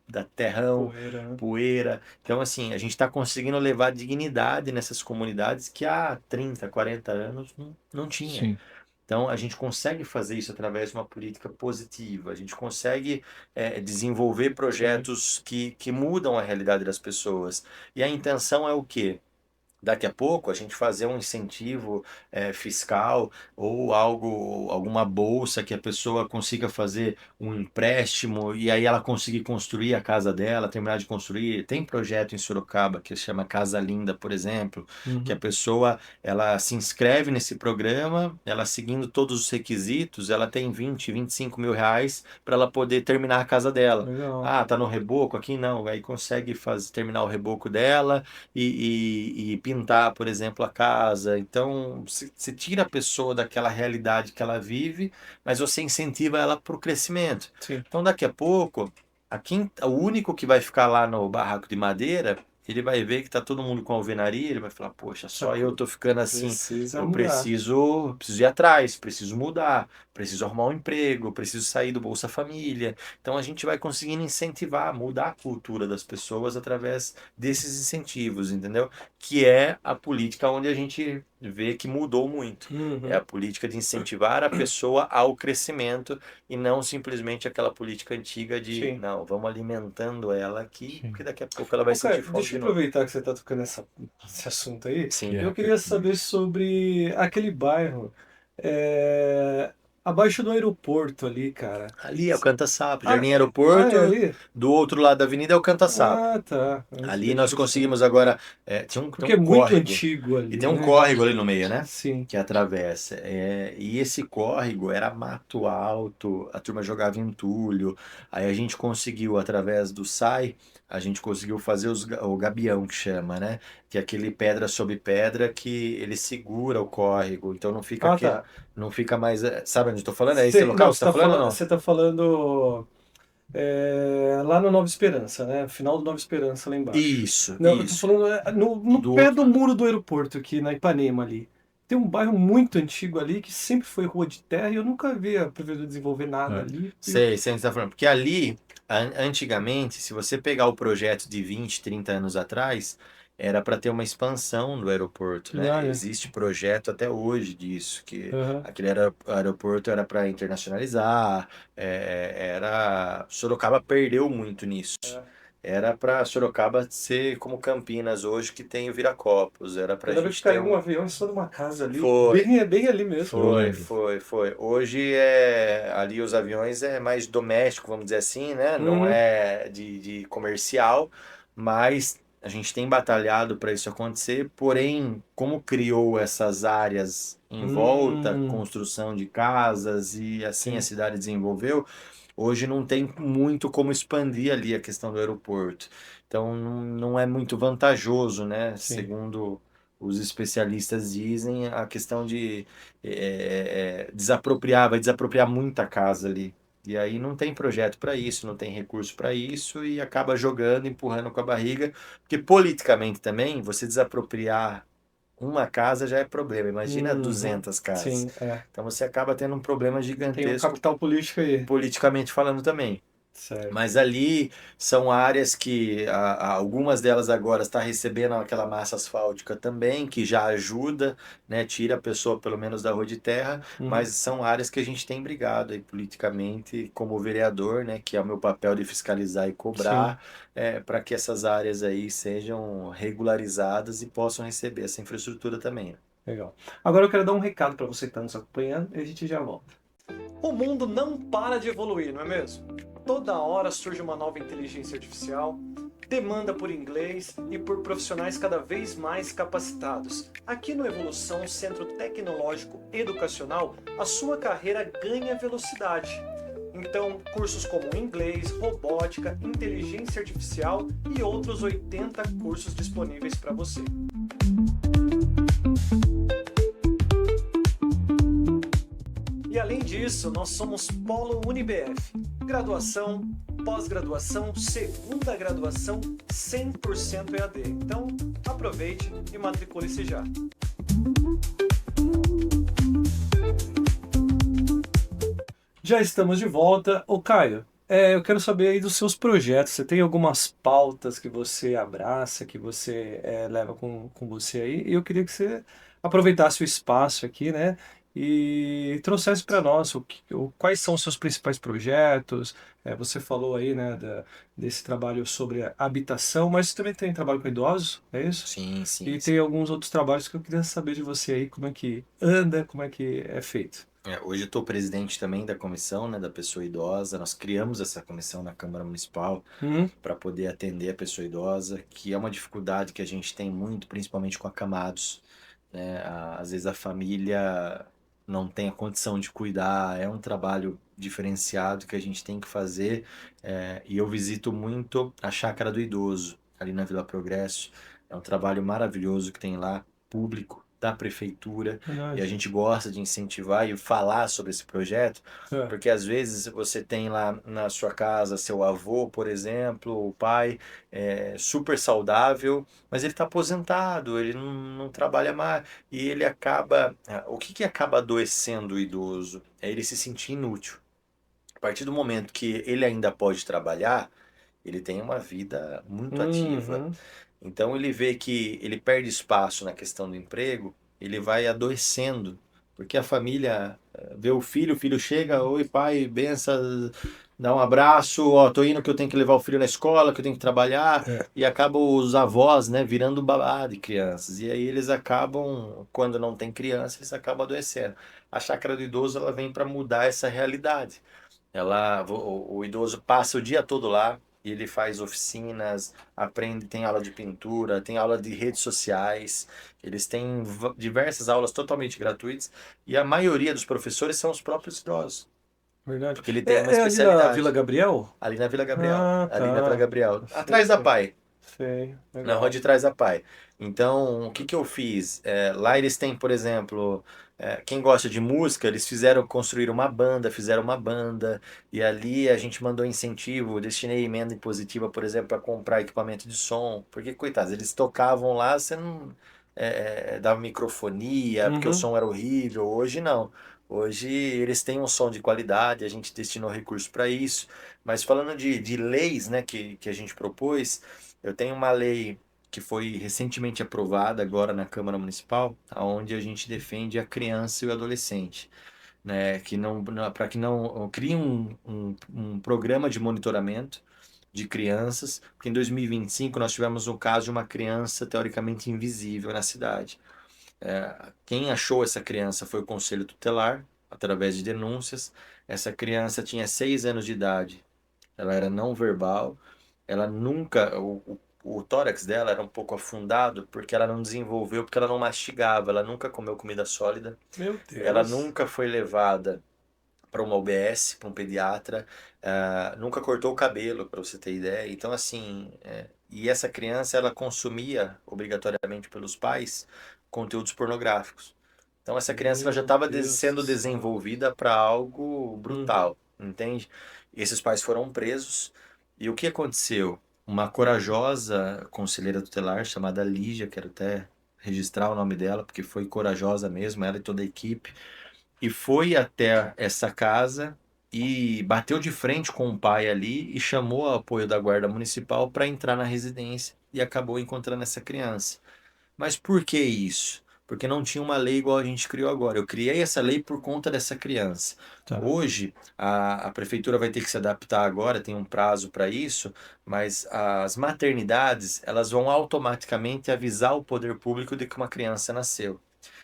da terrão, Poeira, né? poeira. Então, assim, a gente está conseguindo levar dignidade nessas comunidades que há 30, 40 anos não tinha. Sim. Então, a gente consegue fazer isso através de uma política positiva, a gente consegue desenvolver Sim. projetos que mudam a realidade das pessoas. E a intenção é o quê? Daqui a pouco a gente fazer um incentivo fiscal ou alguma bolsa que a pessoa consiga fazer um empréstimo e aí ela conseguir construir a casa dela, terminar de construir. Tem projeto em Sorocaba que se chama Casa Linda, por exemplo, que a Uhum. pessoa ela se inscreve nesse programa, ela seguindo todos os requisitos, ela tem 20, 25 mil reais para ela poder terminar a casa dela. Legal. Ah, tá no reboco? Aqui não. Aí consegue terminar o reboco dela e pintar, por exemplo, a casa. Então, você tira a pessoa daquela realidade que ela vive, mas você incentiva ela para o crescimento. Sim. Então, daqui a pouco, o único que vai ficar lá no barraco de madeira, ele vai ver que tá todo mundo com alvenaria, ele vai falar, poxa, só eu tô ficando assim, Precisa eu mudar. preciso ir atrás, preciso mudar, preciso arrumar um emprego, preciso sair do Bolsa Família. Então a gente vai conseguindo incentivar, mudar a cultura das pessoas através desses incentivos, entendeu? Que é a política onde a gente vê que mudou muito. É a Uhum. política de incentivar a pessoa ao crescimento e não simplesmente aquela política antiga de, Sim. não, vamos alimentando ela aqui, Sim. porque daqui a pouco ela vai Ô, cara, sentir falta deixa eu de novo. aproveitar que você está tocando esse assunto aí. Que Sim. é Eu queria pertinente. saber sobre aquele bairro abaixo do aeroporto ali, cara. Ali é o Canta-Sapo, Ah, Jardim é Aeroporto, ali? do outro lado da avenida é o Canta-Sapo. Ah, tá. Eu não Ali sabia que nós tinha isso também. conseguimos agora. Tem Porque um é muito córrego. antigo E ali, tem um né? córrego ali no meio, né? Sim. Que atravessa. E esse córrego era mato alto, a turma jogava entulho. Aí a gente conseguiu, através do SAI, a gente conseguiu fazer o gabião que chama, né? Que é aquele pedra sobre pedra que ele segura o córrego. Então não fica Ah, aquele. tá. Não fica mais. Sabe onde eu tô falando? É esse Não, local que você tá falando ou não? você tá falando lá no Nova Esperança, né? Final do Nova Esperança, lá embaixo. Isso, Não, eu tô isso. falando no Do pé outro do muro do aeroporto, aqui na Ipanema ali. tem um bairro muito antigo ali que sempre foi rua de terra e eu nunca vi a prefeitura desenvolver nada É. ali. Sei o que você está falando. Porque ali, antigamente, se você pegar o projeto de 20, 30 anos atrás, era para ter uma expansão do aeroporto, né? Olha, Existe projeto até hoje disso, que aham, aquele aeroporto era para internacionalizar, Sorocaba perdeu muito nisso. Era para Sorocaba ser como Campinas hoje, que tem o Viracopos. Era para eu a lembro que gente ter caiu um um. avião em cima de uma casa ali, Foi. bem ali mesmo. Eu Foi, lembro. foi, foi. Hoje ali os aviões é mais doméstico, vamos dizer assim, né? Não Uhum. é de comercial, mas a gente tem batalhado para isso acontecer. Porém, como criou essas áreas em volta, Hum, construção de casas e assim a sim, cidade desenvolveu, hoje não tem muito como expandir ali a questão do aeroporto. Então não é muito vantajoso, né? sim. Segundo os especialistas dizem, a questão de vai desapropriar muita casa ali. E aí não tem projeto para isso, não tem recurso para isso e acaba jogando, empurrando com a barriga, porque politicamente também, você desapropriar uma casa já é problema, imagina Uhum. 200 casas. Sim, é. Então você acaba tendo um problema Tem um gigantesco capital político aí. politicamente falando também. Certo. Mas ali são áreas que algumas delas agora está recebendo aquela massa asfáltica também, que já ajuda, né, tira a pessoa pelo menos da rua de terra, Uhum. mas são áreas que a gente tem brigado aí politicamente como vereador, né, que é o meu papel de fiscalizar e Sim, cobrar, para que essas áreas aí sejam regularizadas e possam receber essa infraestrutura também, né? legal. Agora eu quero dar um recado para você que está nos acompanhando e a gente já volta. O mundo não para de evoluir, não é mesmo? Toda hora surge uma nova inteligência artificial, demanda por inglês e por profissionais cada vez mais capacitados. Aqui no Evolução Centro Tecnológico Educacional, a sua carreira ganha velocidade. Então, cursos como inglês, robótica, inteligência artificial e outros 80 cursos disponíveis para você. E além disso, nós somos Polo UniBF. Graduação, pós-graduação, segunda graduação, 100% EAD. Então, aproveite e matricule-se já. Já estamos de volta. Ô Caio, eu quero saber aí dos seus projetos. Você tem algumas pautas que você abraça, que você leva com você aí? E eu queria que você aproveitasse o espaço aqui, né? E trouxesse para nós quais são os seus principais projetos. Você falou aí, né, desse trabalho sobre a habitação, mas você também tem trabalho com idosos, é isso? Sim, sim, E tem sim. alguns outros trabalhos que eu queria saber de você aí, como é que anda, como é que é feito. Hoje eu estou presidente também da comissão, né, da pessoa idosa. Nós criamos essa comissão na Câmara Municipal Hum? para poder atender a pessoa idosa, que é uma dificuldade que a gente tem muito, principalmente com acamados, né? Às vezes a família não tem a condição de cuidar, é um trabalho diferenciado que a gente tem que fazer, e eu visito muito a Chácara do Idoso, ali na Vila Progresso. É um trabalho maravilhoso que tem lá, público, da prefeitura, e a Verdade. gente gosta de incentivar e falar sobre esse projeto, É. porque às vezes você tem lá na sua casa seu avô, por exemplo, o pai, super saudável, mas ele está aposentado, ele não trabalha mais, e ele acaba. O que que acaba adoecendo o idoso? É ele se sentir inútil. A partir do momento que ele ainda pode trabalhar, ele tem uma vida muito ativa. Uhum. Então ele vê que ele perde espaço na questão do emprego, ele vai adoecendo, porque a família vê o filho chega, oi pai, benção, dá um abraço, ó, tô indo que eu tenho que levar o filho na escola, que eu tenho que trabalhar, É, e acabam os avós, né, virando babá de crianças. E aí eles acabam, quando não tem criança, eles acabam adoecendo. A chácara do idoso ela vem para mudar essa realidade. O idoso passa o dia todo lá, e ele faz oficinas, aprende, tem aula de pintura, tem aula de redes sociais, eles têm diversas aulas totalmente gratuitas, e a maioria dos professores são os próprios idosos, verdade. porque ele tem uma É ali na Vila especialidade. Gabriel? Ali na Vila Gabriel, Ah, ali na Vila tá. Gabriel, Sei, atrás da sei. PAI. Sei, Na rua legal. de trás da PAI. Então, o que que eu fiz? Lá eles têm, por exemplo, quem gosta de música, eles construir uma banda, fizeram uma banda, e ali a gente mandou incentivo, destinei emenda impositiva, por exemplo, para comprar equipamento de som, porque, coitados, eles tocavam lá, você não. da microfonia, porque o Uhum. som era horrível. Hoje não. Hoje eles têm um som de qualidade, a gente destinou recursos para isso. Mas falando de leis, né, que a gente propôs, eu tenho uma lei que foi recentemente aprovada agora na Câmara Municipal, onde a gente defende a criança e o adolescente, né, que não, para que não crie um programa de monitoramento de crianças, porque em 2025 nós tivemos um caso de uma criança teoricamente invisível na cidade. Quem achou essa criança foi o Conselho Tutelar, através de denúncias. Essa criança tinha 6 anos de idade, ela era não verbal, ela nunca, o tórax dela era um pouco afundado porque ela não desenvolveu, porque ela não mastigava, ela nunca comeu comida sólida, Meu ela Deus. nunca foi levada para uma OBS, para um pediatra, nunca cortou o cabelo, para você ter ideia. Então, assim, e essa criança, ela consumia, obrigatoriamente pelos pais, conteúdos pornográficos. Então, essa criança ela já Meu estava Deus do sendo céu. desenvolvida para algo Uhum. brutal, entende? Esses pais foram presos. E o que aconteceu? Uma corajosa conselheira tutelar chamada Lígia, quero até registrar o nome dela, porque foi corajosa mesmo, ela e toda a equipe, e foi até essa casa e bateu de frente com o pai ali e chamou o apoio da guarda municipal para entrar na residência e acabou encontrando essa criança. Mas por que isso? Porque não tinha uma lei igual a gente criou agora. Eu criei essa lei por conta dessa criança. Tá. Hoje, a prefeitura vai ter que se adaptar agora, tem um prazo para isso, mas as maternidades, elas vão automaticamente avisar o poder público de que uma criança nasceu.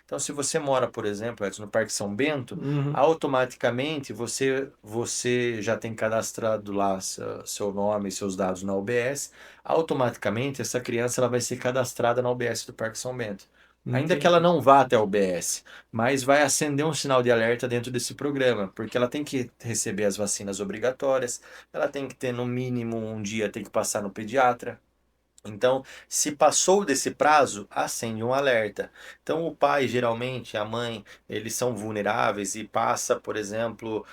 Então, se você mora, por exemplo, Edson, no Parque São Bento, Uhum. automaticamente você já tem cadastrado lá seu nome e seus dados na UBS, automaticamente essa criança ela vai ser cadastrada na UBS do Parque São Bento. Ainda que ela Entendi. não vá até a UBS, mas vai acender um sinal de alerta dentro desse programa, porque ela tem que receber as vacinas obrigatórias, ela tem que ter no mínimo um dia, tem que passar no pediatra. Então, se passou desse prazo, acende um alerta. Então, o pai, geralmente, a mãe, eles são vulneráveis e passa, por exemplo,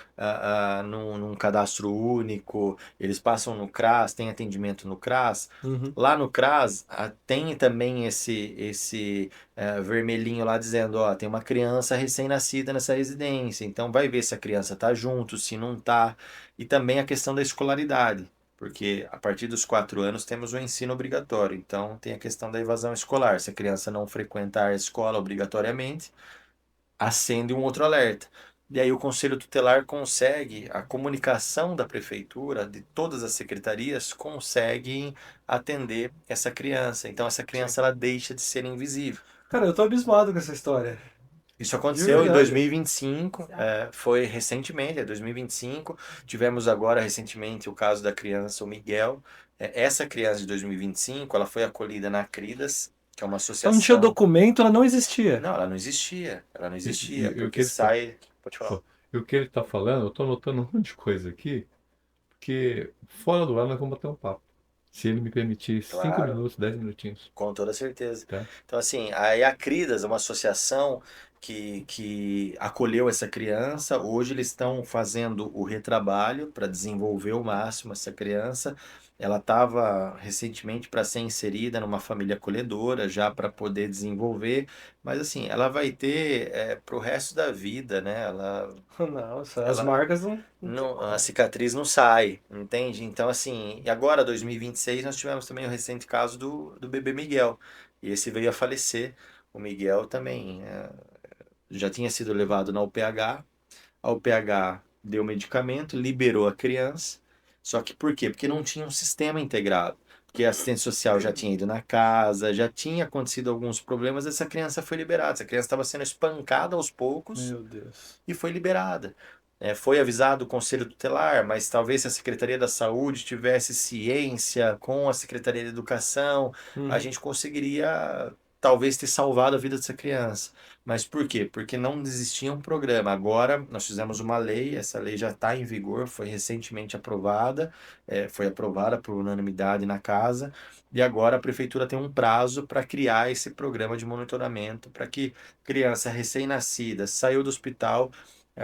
num cadastro único, eles passam no CRAS, tem atendimento no CRAS. Uhum. Lá no CRAS, tem também esse vermelhinho lá dizendo, ó, tem uma criança recém-nascida nessa residência. Então, vai ver se a criança está junto, se não está. E também a questão da escolaridade. Porque a partir dos 4 anos temos o ensino obrigatório, então tem a questão da evasão escolar. Se a criança não frequentar a escola obrigatoriamente, acende um outro alerta. E aí o Conselho Tutelar consegue, a comunicação da prefeitura, de todas as secretarias, conseguem atender essa criança. Então essa Sim. criança ela deixa de ser invisível. Cara, eu tô abismado com essa história. Isso De aconteceu em verdade. 2025, foi recentemente, 2025. Tivemos agora recentemente o caso da criança, o Miguel. Essa criança de 2025, ela foi acolhida na Cridas, que é uma Ela não tinha associação. documento, ela não existia. Não, ela não existia. Ela não E, existia, e o que porque ele tá, sai. Pode falar. pô, e o que ele tá falando, eu tô anotando um monte de coisa aqui, porque fora do ar nós vamos bater um papo. Se ele me permitir cinco Claro. minutos, 10 minutinhos, Com toda certeza. tá? Então, assim, a Acridas é uma associação que acolheu essa criança. Hoje eles estão fazendo o retrabalho para desenvolver ao máximo essa criança. Ela estava recentemente para ser inserida numa família acolhedora, já para poder desenvolver, mas assim, ela vai ter para o resto da vida, né? Nossa, as Ela, marcas não tem não, a como. cicatriz não sai, entende? Então, assim, e agora, 2026, nós tivemos também o recente caso do bebê Miguel. E esse veio a falecer. O Miguel também já tinha sido levado na UPH. A UPH deu medicamento, liberou a criança. Só que por quê? Porque não tinha um sistema integrado. Porque a assistente social já tinha ido na casa, já tinha acontecido alguns problemas, essa criança foi liberada. Essa criança estava sendo espancada aos poucos Meu Deus. e foi liberada. Foi avisado o Conselho Tutelar, mas talvez se a Secretaria da Saúde tivesse ciência com a Secretaria da Educação, a Uhum. gente conseguiria talvez ter salvado a vida dessa criança. Mas por quê? Porque não existia um programa. Agora nós fizemos uma lei, essa lei já está em vigor, foi recentemente aprovada, foi aprovada por unanimidade na casa, e agora a prefeitura tem um prazo para criar esse programa de monitoramento para que criança recém-nascida saiu do hospital,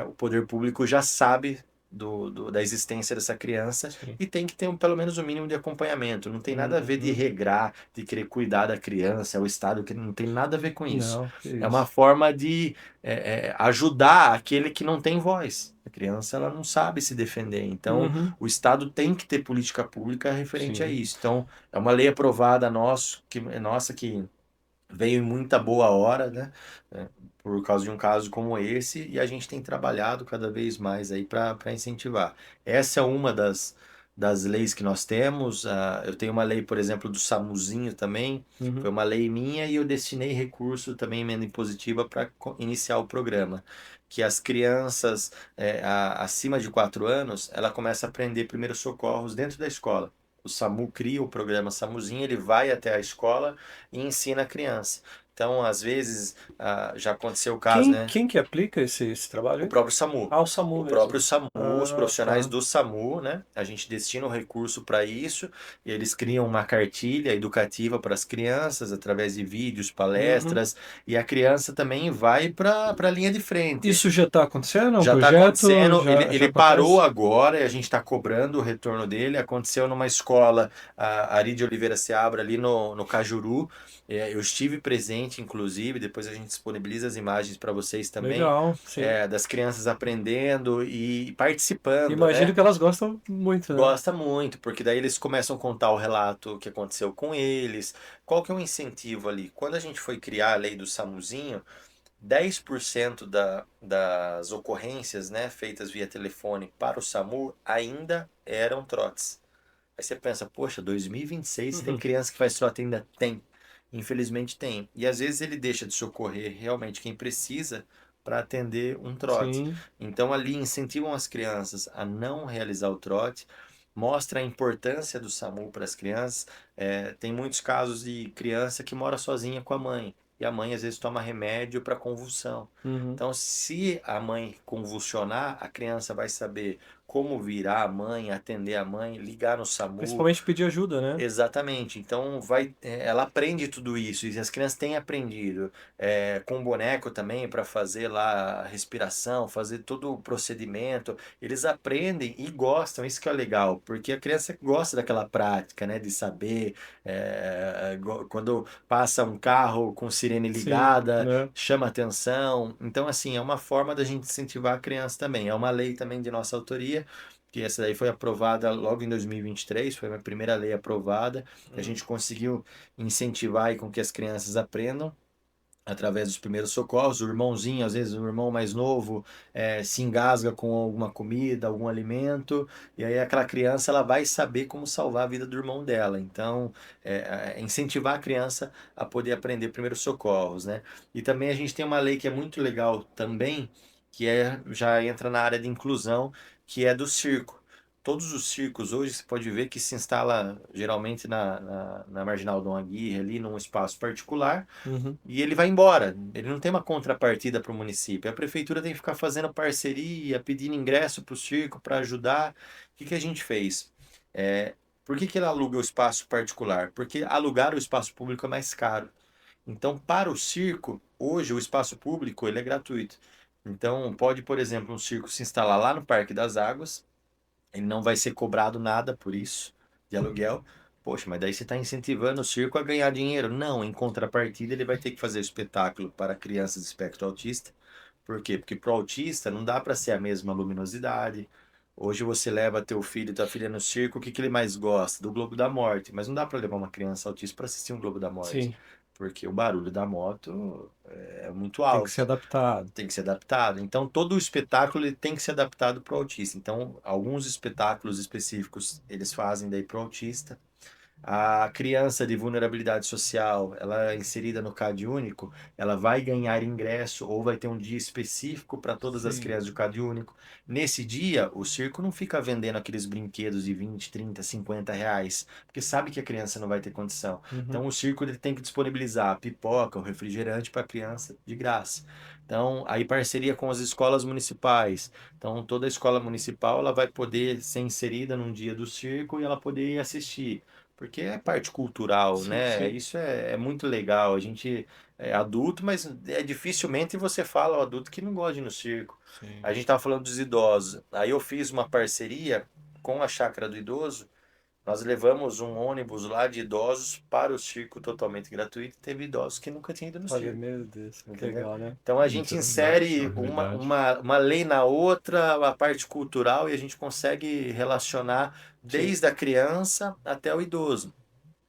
o poder público já sabe da existência dessa criança Sim. e tem que ter pelo menos o mínimo de acompanhamento. Não tem nada a ver de Uhum. regrar, de querer cuidar da criança, é o Estado que não tem nada a ver com isso. Não, que É uma isso. forma de ajudar aquele que não tem voz. A criança ela não sabe se defender. Então, Uhum. o Estado tem que ter política pública referente a Sim. isso. Então, é uma lei aprovada nossa que veio em muita boa hora, né? É, por causa de um caso como esse, e a gente tem trabalhado cada vez mais aí para incentivar. Essa é uma das leis que nós temos. Eu tenho uma lei, por exemplo, do SAMUzinho também. Foi Uhum. uma lei minha e eu destinei recurso também, emenda impositiva, para iniciar o programa. Que as crianças acima de 4 anos, ela começa a aprender primeiros socorros dentro da escola. O SAMU cria o programa SAMUzinho, ele vai até a escola e ensina a criança. Então, às vezes, já aconteceu o caso, né? Quem que aplica esse trabalho O aí? próprio SAMU. Ah, o SAMU O mesmo. próprio SAMU, os Ah, profissionais tá. do SAMU, né? A gente destina o recurso para isso e eles criam uma cartilha educativa para as crianças através de vídeos, Uhum. palestras, e a criança também vai para a linha de frente. Isso já está acontecendo? É um Já está projeto? acontecendo, ele, Já ele parou acontece? agora e a gente está cobrando o retorno dele. Aconteceu numa escola, a Ari de Oliveira Seabra, ali no Cajuru. Eu estive presente, inclusive, depois a gente disponibiliza as imagens para vocês também, Legal, sim. das crianças aprendendo e participando, Imagino né? que elas gostam muito, né? Gosta muito, porque daí eles começam a contar o relato que aconteceu com eles. Qual que é o incentivo ali? Quando a gente foi criar a lei do SAMUzinho, 10% das ocorrências, né, feitas via telefone para o SAMU ainda eram trotes. Aí você pensa, poxa, 2026 tem Uhum. criança que faz trote? Ainda tem. Infelizmente tem. E às vezes ele deixa de socorrer realmente quem precisa para atender um trote. Sim. Então ali incentivam as crianças a não realizar o trote, mostra a importância do SAMU para as crianças. Tem muitos casos de criança que mora sozinha com a mãe. E a mãe às vezes toma remédio para convulsão. Uhum. Então, se a mãe convulsionar, a criança vai saber como virar a mãe, atender a mãe, ligar no SAMU. Principalmente pedir ajuda, né? Exatamente. Então ela aprende tudo isso e as crianças têm aprendido com boneco também para fazer lá a respiração, fazer todo o procedimento. Eles aprendem e gostam. Isso que é legal, porque a criança gosta daquela prática, né, de saber quando passa um carro com sirene Sim, ligada, né? chama atenção. Então assim é uma forma da gente incentivar a criança também. É uma lei também de nossa autoria que essa daí foi aprovada logo em 2023, foi a minha primeira lei aprovada, que a Uhum. gente conseguiu incentivar aí com que as crianças aprendam através dos primeiros socorros. O irmãozinho, às vezes o irmão mais novo, se engasga com alguma comida, algum alimento, e aí aquela criança ela vai saber como salvar a vida do irmão dela. Então, incentivar a criança a poder aprender primeiros socorros, né? E também a gente tem uma lei que é muito legal também, que já entra na área de inclusão, que é do circo. Todos os circos hoje você pode ver que se instala geralmente na Marginal Dom Aguirre, ali num espaço particular, Uhum. e ele vai embora. Ele não tem uma contrapartida para o município. A prefeitura tem que ficar fazendo parceria, pedindo ingresso para o circo para ajudar. O que que a gente fez? É, por que que ele aluga o espaço particular? Porque alugar o espaço público é mais caro. Então, para o circo, hoje o espaço público ele é gratuito. Então, pode, por exemplo, um circo se instalar lá no Parque das Águas, ele não vai ser cobrado nada por isso, de aluguel. Poxa, mas daí você está incentivando o circo a ganhar dinheiro. Não, em contrapartida, ele vai ter que fazer espetáculo para crianças de espectro autista. Por quê? Porque para o autista não dá para ser a mesma luminosidade. Hoje você leva teu filho, tua filha no circo, o que que ele mais gosta? Do Globo da Morte. Mas não dá para levar uma criança autista para assistir um Globo da Morte, Sim, porque o barulho da moto é muito tem que ser alto, adaptado. tem que ser adaptado. Então, todo o espetáculo ele tem que ser adaptado para o autista. Então, alguns espetáculos específicos eles fazem daí para o autista. A criança de vulnerabilidade social, ela é inserida no CAD único, ela vai ganhar ingresso ou vai ter um dia específico para todas as Sim. crianças do CAD único. Nesse dia, o circo não fica vendendo aqueles brinquedos de 20, 30, 50 reais, porque sabe que a criança não vai ter condição. Uhum. Então, o circo ele tem que disponibilizar a pipoca, o refrigerante para a criança de graça. Então, aí parceria com as escolas municipais. Então, toda a escola municipal ela vai poder ser inserida num dia do circo e ela poder ir assistir. porque é parte cultural, Sim, né? sim. Isso é muito legal. A gente é adulto, mas dificilmente você fala ao adulto que não gosta de ir no circo. Sim. A gente tava falando dos idosos. Aí eu fiz uma parceria com a Chácara do Idoso. Nós levamos um ônibus lá de idosos para o circo totalmente gratuito. Teve idosos que nunca tinham ido no Olha, circo, meu Deus, que entendeu? legal, né? Então a Isso gente é verdade, isso é insere uma uma, realidade. uma, uma lei na outra, a parte cultural, e a gente consegue relacionar Sim. desde a criança até o idoso.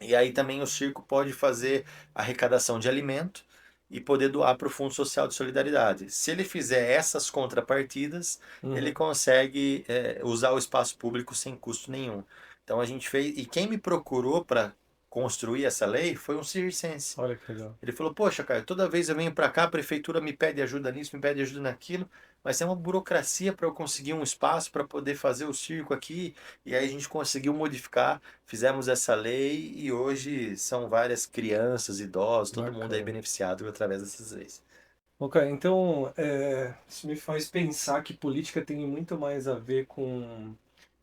E aí também o circo pode fazer arrecadação de alimento e poder doar para o Fundo Social de Solidariedade. Se ele fizer essas contrapartidas, ele Uhum. consegue usar o espaço público sem custo nenhum. Então a gente fez. E quem me procurou para construir essa lei foi um circense. Olha que legal. Ele falou: Poxa, cara, toda vez eu venho para cá, a prefeitura me pede ajuda nisso, me pede ajuda naquilo, mas é uma burocracia para eu conseguir um espaço para poder fazer o circo aqui. E aí a gente conseguiu modificar, fizemos essa lei e hoje são várias crianças, idosos, todo mundo aí Bacana. beneficiado através dessas leis. Ok, então isso me faz pensar que política tem muito mais a ver com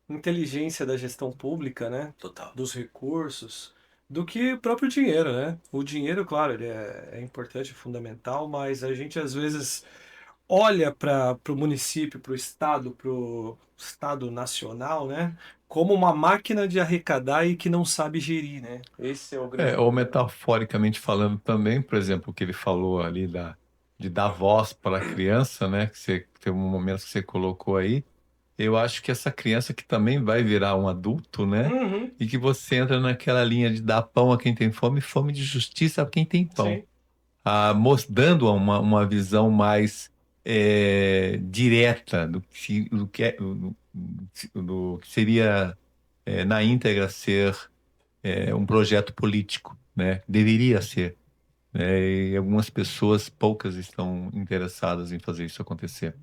inteligência da gestão pública, né? Total. Dos recursos, do que o próprio dinheiro, né? O dinheiro, claro, ele é importante, é fundamental, mas a gente às vezes olha para o município, para o estado nacional, né? Como uma máquina de arrecadar e que não sabe gerir, né? Esse é o grande Ou problema. metaforicamente falando também, por exemplo, o que ele falou ali de dar voz para a criança, né? Que você tem um momento que você colocou aí. Eu acho que essa criança que também vai virar um adulto, né? Uhum, E que você entra naquela linha de dar pão a quem tem fome, fome de justiça a quem tem pão. sim. Dando uma visão mais direta do que seria na íntegra ser um projeto político, né? Deveria ser, né? E algumas pessoas, poucas, estão interessadas em fazer isso acontecer.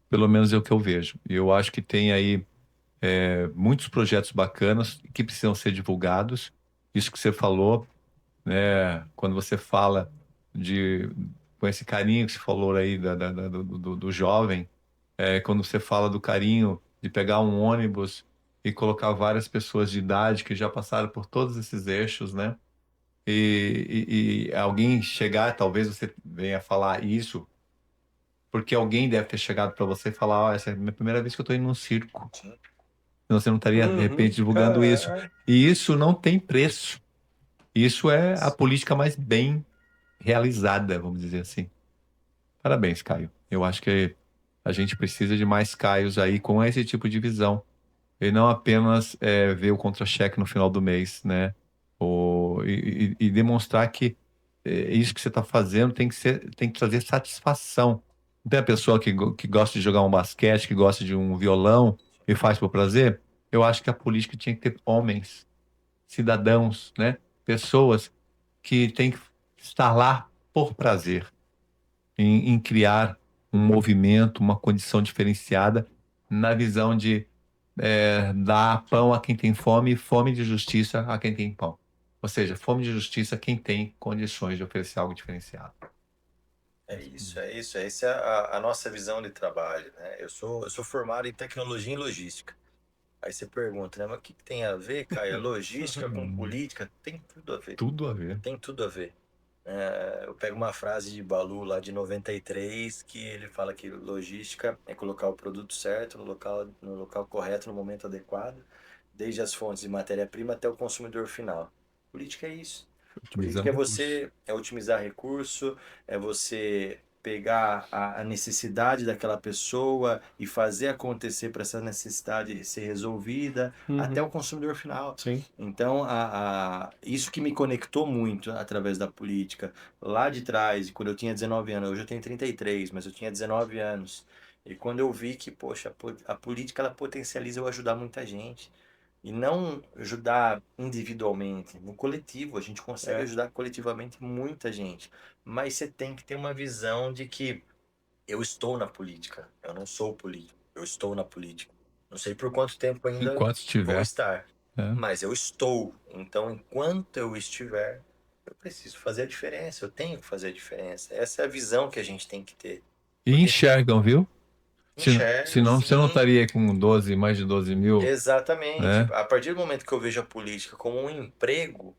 Pelo menos é o que eu vejo. E eu acho que tem aí muitos projetos bacanas que precisam ser divulgados. Isso que você falou, né? Quando você fala de com esse carinho que você falou aí do jovem, quando você fala do carinho de pegar um ônibus e colocar várias pessoas de idade que já passaram por todos esses eixos, né? E alguém chegar, talvez você venha falar isso, porque alguém deve ter chegado para você e falar, ó, essa é a minha primeira vez que eu estou indo num circo. Sim. Senão você não estaria, de repente, Uhum. divulgando isso. Cara, E isso não tem preço. Isso é a política mais bem realizada, vamos dizer assim. Parabéns, Caio. Eu acho que a gente precisa de mais Caios aí com esse tipo de visão. E não apenas ver o contra-cheque no final do mês, né? E demonstrar que isso que você está fazendo tem que trazer satisfação. Não tem a pessoa que gosta de jogar um basquete, que gosta de um violão e faz por prazer? Eu acho que a política tinha que ter homens, cidadãos, né? Pessoas que têm que estar lá por prazer, em criar um movimento, uma condição diferenciada na visão de dar pão a quem tem fome e fome de justiça a quem tem pão. Ou seja, fome de justiça a quem tem condições de oferecer algo diferenciado. É isso, é isso. Essa é a nossa visão de trabalho, né? Eu sou formado em tecnologia e logística. Aí você pergunta, né? Mas o que que tem a ver, Caio? Logística com política? Tem tudo a ver. Tudo a ver. Tem tudo a ver. Eu pego uma frase de Balu lá de 93 que ele fala que logística é colocar o produto certo no local correto, no momento adequado, desde as fontes de matéria-prima até o consumidor final. Política é isso. Otimizar Política é recursos. você otimizar recurso, é você pegar a necessidade daquela pessoa e fazer acontecer para essa necessidade ser resolvida até uhum, o consumidor final. sim. Então, isso que me conectou muito através da política, lá de trás, quando eu tinha 19 anos, hoje eu tenho 33, mas eu tinha 19 anos. E quando eu vi que, poxa, a política ela potencializa eu ajudar muita gente. E não ajudar individualmente, no coletivo, a gente consegue É. ajudar coletivamente muita gente. Mas você tem que ter uma visão de que eu estou na política, eu não sou político, eu estou na política. Não sei por quanto tempo ainda Enquanto vou estiver, estar, né? mas eu estou. Então, enquanto eu estiver, eu preciso fazer a diferença, eu tenho que fazer a diferença. Essa é a visão que a gente tem que ter. E Porque enxergam, viu? Enxergo, Senão você não sim. estaria aí com 12, mais de 12 mil, Exatamente. né? A partir do momento que eu vejo a política como um emprego,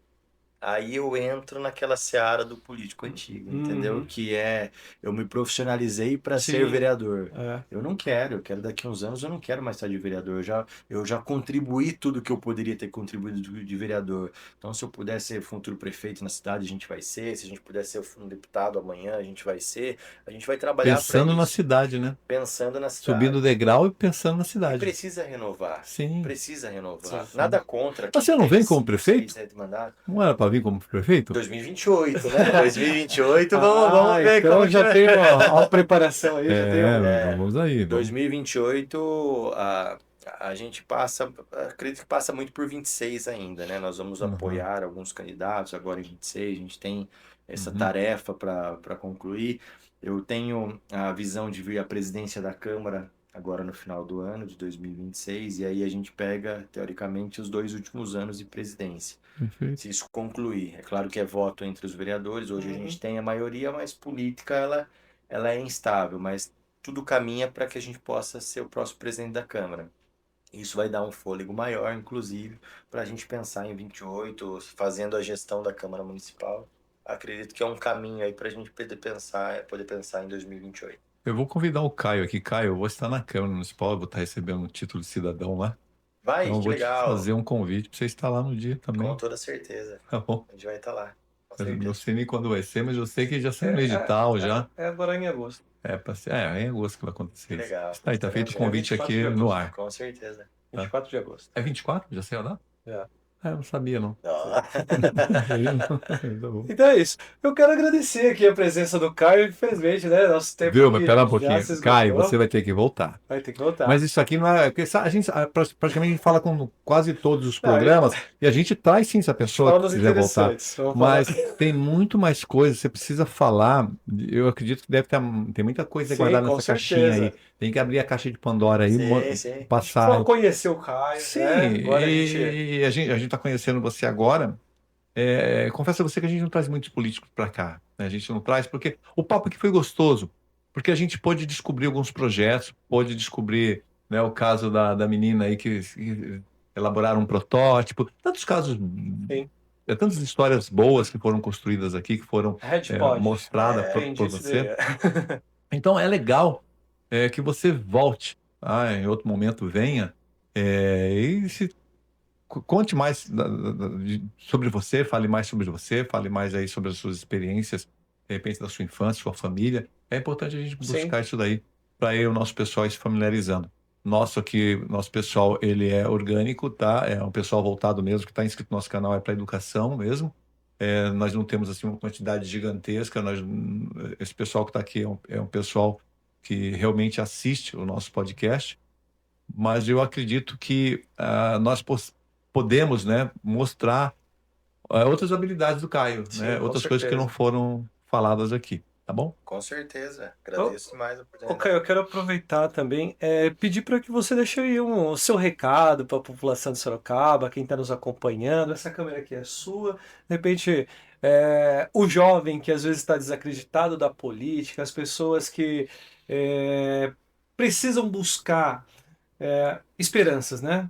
aí eu entro naquela seara do político antigo, entendeu? Uhum. Que é, eu me profissionalizei para ser Sim. vereador. É. Eu quero daqui a uns anos, eu não quero mais estar de vereador. Eu já contribuí tudo que eu poderia ter contribuído de vereador. Então, se eu puder ser futuro prefeito na cidade, a gente vai ser. Se a gente puder ser um deputado amanhã, a gente vai ser. A gente vai trabalhar para Pensando na isso, cidade, né? pensando na Subindo o cidade. degrau e pensando na E cidade. precisa renovar. Sim, Precisa renovar. Sim. sim. Nada contra Mas quem você não tem vem como 5, 6, prefeito? 7 mandatos. Não era para vir como prefeito? 2028, né? 2028, vamos Ah, ver como então que já vai. tem uma preparação aí, já tem É, um. É, vamos aí, vamos. 2028, a gente passa, acredito que passa muito por 26 ainda, né? Nós vamos Uhum, apoiar alguns candidatos agora em 26, a gente tem essa uhum, tarefa para concluir. Eu tenho a visão de vir à presidência da Câmara agora no final do ano de 2026, e aí a gente pega, teoricamente, os 2 últimos anos de presidência. perfeito. Se isso concluir. É claro que é voto entre os vereadores, hoje a Uhum. gente tem a maioria, mas política ela é instável, mas tudo caminha para que a gente possa ser o próximo presidente da Câmara. Isso vai dar um fôlego maior, inclusive, para a gente pensar em 28, fazendo a gestão da Câmara Municipal. Acredito que é um caminho aí para a gente poder pensar em 2028. Eu vou convidar o Caio aqui. Caio, eu vou estar na Câmara Municipal, eu vou estar recebendo um título de cidadão lá. Vai, Então eu que vou te legal! fazer um convite para você estar lá no dia Com também, toda certeza. tá bom? A gente vai estar lá, com Eu não certeza. sei nem quando vai ser, mas eu sei que já É, saiu no edital já. é agora em agosto. É em agosto que vai Que acontecer isso. legal. Está aí, tá feito o Estaremos Dia juntos. convite 24 de aqui no agosto. ar. Com certeza. Tá? 24 de agosto. É 24? Já saiu lá? Já. Eu não sabia, não. Sim. Ó. Tá bom. Então é isso. Eu quero agradecer aqui a presença do Caio. Infelizmente, né? Nosso tempo Viu? Mas aqui pera um já se pouquinho. Caio, você esgotou. vai ter que voltar. Vai ter que Mas voltar. isso aqui não é. Porque a gente praticamente a gente fala com quase todos os Não, programas e a gente traz sim se a a gente pessoa fala nos quiser voltar. interessantes. Vamos falar. Mas tem muito mais coisas. Você precisa falar. Eu acredito que deve ter tem muita coisa Sim, guardada com nessa caixinha certeza. aí. Tem que abrir a caixa de Pandora aí, Sim, sim. passar. Conhecer o Caio, Sim, né? Agora a gente. e a gente está conhecendo você agora. Confesso a você que a gente não traz muitos políticos para cá, né? A gente não traz porque o papo aqui foi gostoso, porque a gente pôde descobrir alguns projetos, pôde descobrir, né, o caso da menina aí que elaboraram um protótipo, tantos casos, Sim. tantas histórias boas que foram construídas aqui, que foram Red Pod. mostradas Quem por disse você. diria. Então é legal que você volte, em outro momento venha, e se conte mais sobre você, fale mais sobre você, fale mais aí sobre as suas experiências, de repente da sua infância, sua família. É importante a gente Sim, buscar isso daí para aí o nosso pessoal ir se familiarizando. Nosso pessoal, ele é orgânico, tá? É um pessoal voltado mesmo, que está inscrito no nosso canal, é para educação mesmo. Nós não temos assim uma quantidade gigantesca. Esse pessoal que está aqui é um pessoal que realmente assiste o nosso podcast, mas eu acredito que nós podemos, né, mostrar outras habilidades do Caio, né, Sim, com outras coisas que não certeza. foram faladas aqui, tá bom? Com certeza. Ô, Agradeço demais a Caio, oportunidade. eu quero aproveitar também, pedir para que você deixe aí o seu recado para a população de Sorocaba, quem está nos acompanhando. Essa câmera aqui é sua. De repente, o jovem que às vezes está desacreditado da política, as pessoas que é, precisam buscar esperanças, né?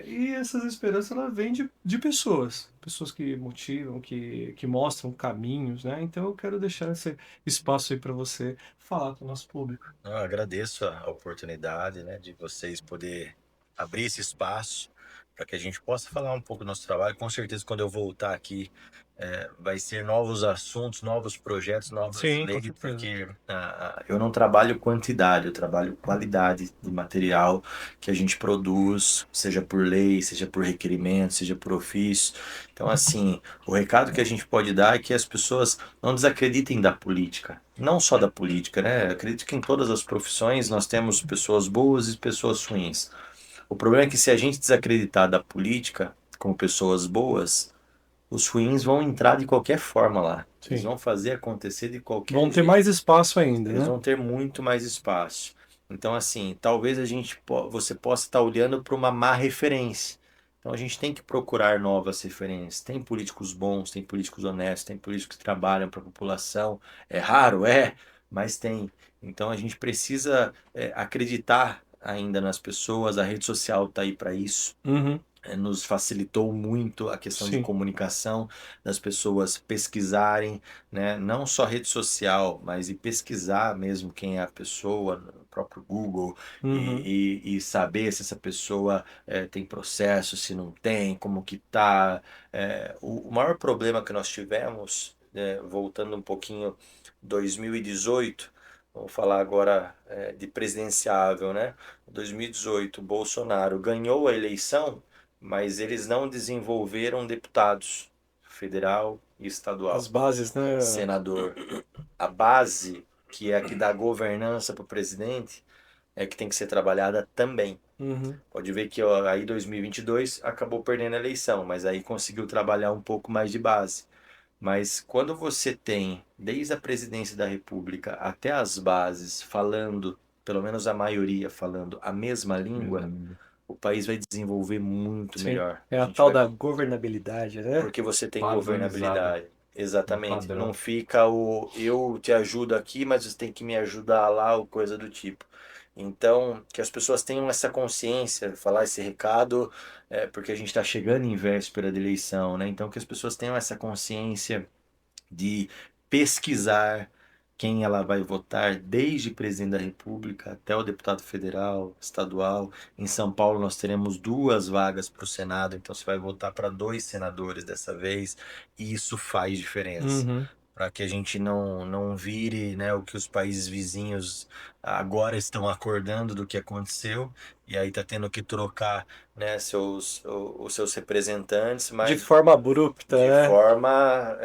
E essas esperanças ela vêm de pessoas, pessoas que motivam, que mostram caminhos, né? Então eu quero deixar esse espaço aí para você falar com o nosso público. Eu agradeço a oportunidade, né, de vocês poder abrir esse espaço para que a gente possa falar um pouco do nosso trabalho. Com certeza, quando eu voltar aqui, vai ser novos assuntos, novos projetos, novas Sim, com leis, certeza. porque eu não trabalho quantidade, eu trabalho qualidade de material que a gente produz, seja por lei, seja por requerimento, seja por ofício. Então, assim, o recado que a gente pode dar é que as pessoas não desacreditem da política. Não só da política, né? Acredito que em todas as profissões nós temos pessoas boas e pessoas ruins. O problema é que se a gente desacreditar da política como pessoas boas, os ruins vão entrar de qualquer forma lá. Eles Sim. vão fazer acontecer de qualquer Vão ter jeito. mais espaço ainda, Eles né? vão ter muito mais espaço. Então, assim, talvez você possa estar olhando para uma má referência. Então, a gente tem que procurar novas referências. Tem políticos bons, tem políticos honestos, tem políticos que trabalham para a população. É raro, mas tem. Então a gente precisa acreditar ainda nas pessoas, a rede social está aí para isso. Uhum. Nos facilitou muito a questão de Sim. comunicação, das pessoas pesquisarem, né? Não só rede social, mas pesquisar mesmo quem é a pessoa, no próprio Google, Uhum. e saber se essa pessoa tem processo, se não tem, como que tá. O maior problema que nós tivemos, voltando um pouquinho, 2018, vamos falar agora de presidenciável, né? 2018, Bolsonaro ganhou a eleição, mas eles não desenvolveram deputados federal e As estadual, bases, né? senador. A base, que é a que dá governança para o presidente, é que tem que ser trabalhada também. Uhum. Pode ver que ó, aí 2022 acabou perdendo a eleição, mas aí conseguiu trabalhar um pouco mais de base. Mas quando você tem, desde a presidência da República até as bases, falando, pelo menos a maioria falando a mesma Mesma língua, língua. o país vai desenvolver muito Sim. melhor. É A a gente tal vai, da governabilidade, né? porque você tem Padronizada. governabilidade. Um Exatamente. Não padrão. fica o eu te ajudo aqui, mas você tem que me ajudar lá, ou coisa do tipo. Então, que as pessoas tenham essa consciência, falar esse recado, porque a gente está chegando em véspera de eleição, né? Então, que as pessoas tenham essa consciência de pesquisar quem ela vai votar, desde presidente da República até o deputado federal, estadual. Em São Paulo nós teremos 2 vagas para o Senado, então você vai votar para 2 senadores dessa vez, e isso faz diferença. Uhum. Para que a gente não vire, né, o que os países vizinhos agora estão acordando do que aconteceu, e aí tá tendo que trocar, né, os seus representantes, De mas forma abrupta, de né? forma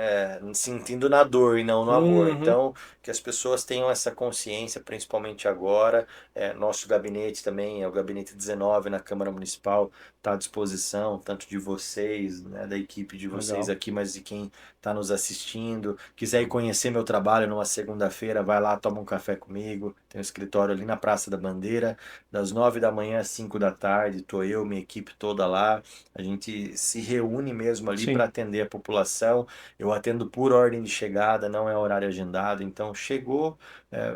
sentindo na dor e não no amor. Uhum. Então, que as pessoas tenham essa consciência, principalmente agora. Nosso gabinete também, é o gabinete 19 na Câmara Municipal, está à disposição, tanto de vocês, né, da equipe de vocês Legal. aqui, mas de quem está nos assistindo. Quiser ir conhecer meu trabalho numa segunda-feira, vai lá, toma um café comigo. Tem um escritório ali na Praça da Bandeira, das 9 da manhã às 5 da tarde. Tô eu, minha equipe toda lá. A gente se reúne mesmo ali para Sim. atender a população. Eu atendo por ordem de chegada, não é horário agendado. Então, chegou,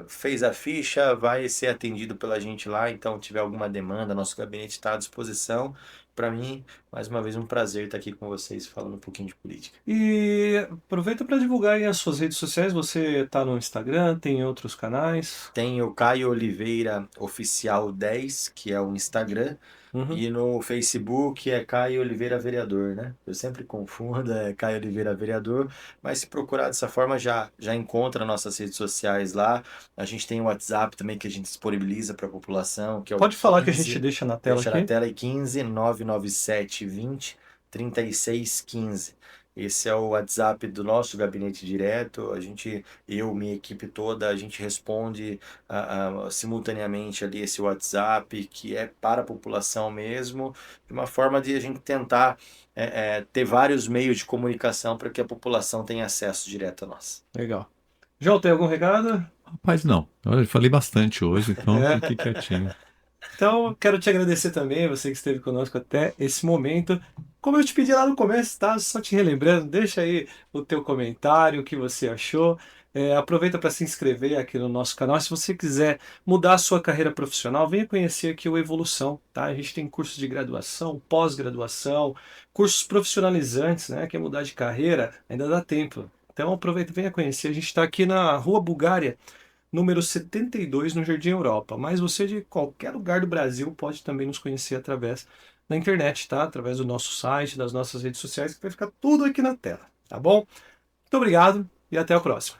fez a ficha, vai ser atendido pela gente lá. Então, tiver alguma demanda, nosso gabinete está à disposição. Para mim, mais uma vez, um prazer estar aqui com vocês falando um pouquinho de política. E aproveita para divulgar aí as suas redes sociais. Você está no Instagram, tem outros canais? Tem o Caio Oliveira Oficial 10, que é o Instagram, Uhum. e no Facebook é Caio Oliveira Vereador, né? Eu sempre confundo, é Caio Oliveira Vereador, mas se procurar dessa forma já encontra nossas redes sociais lá. A gente tem o WhatsApp também que a gente disponibiliza para a população, que é o Pode falar que a gente 15, deixa na tela deixa na aqui. tela aí, 15 997 20 36 15. Esse é o WhatsApp do nosso gabinete direto. Eu, minha equipe toda, a gente responde simultaneamente ali esse WhatsApp, que é para a população mesmo, de uma forma de a gente tentar ter vários meios de comunicação para que a população tenha acesso direto a nós. Legal. João, tem algum recado? Rapaz, não. Eu falei bastante hoje, então É. fique quietinho. Então, quero te agradecer também, você que esteve conosco até esse momento. Como eu te pedi lá no começo, tá? Só te relembrando, deixa aí o teu comentário, o que você achou. Aproveita para se inscrever aqui no nosso canal. Se você quiser mudar a sua carreira profissional, venha conhecer aqui o Evolução, tá? A gente tem cursos de graduação, pós-graduação, cursos profissionalizantes, né? Quer mudar de carreira? Ainda dá tempo. Então aproveita, venha conhecer. A gente está aqui na Rua Bulgária, número 72, no Jardim Europa. Mas você de qualquer lugar do Brasil pode também nos conhecer através da internet, tá? Através do nosso site, das nossas redes sociais, que vai ficar tudo aqui na tela, tá bom? Muito obrigado e até a próxima.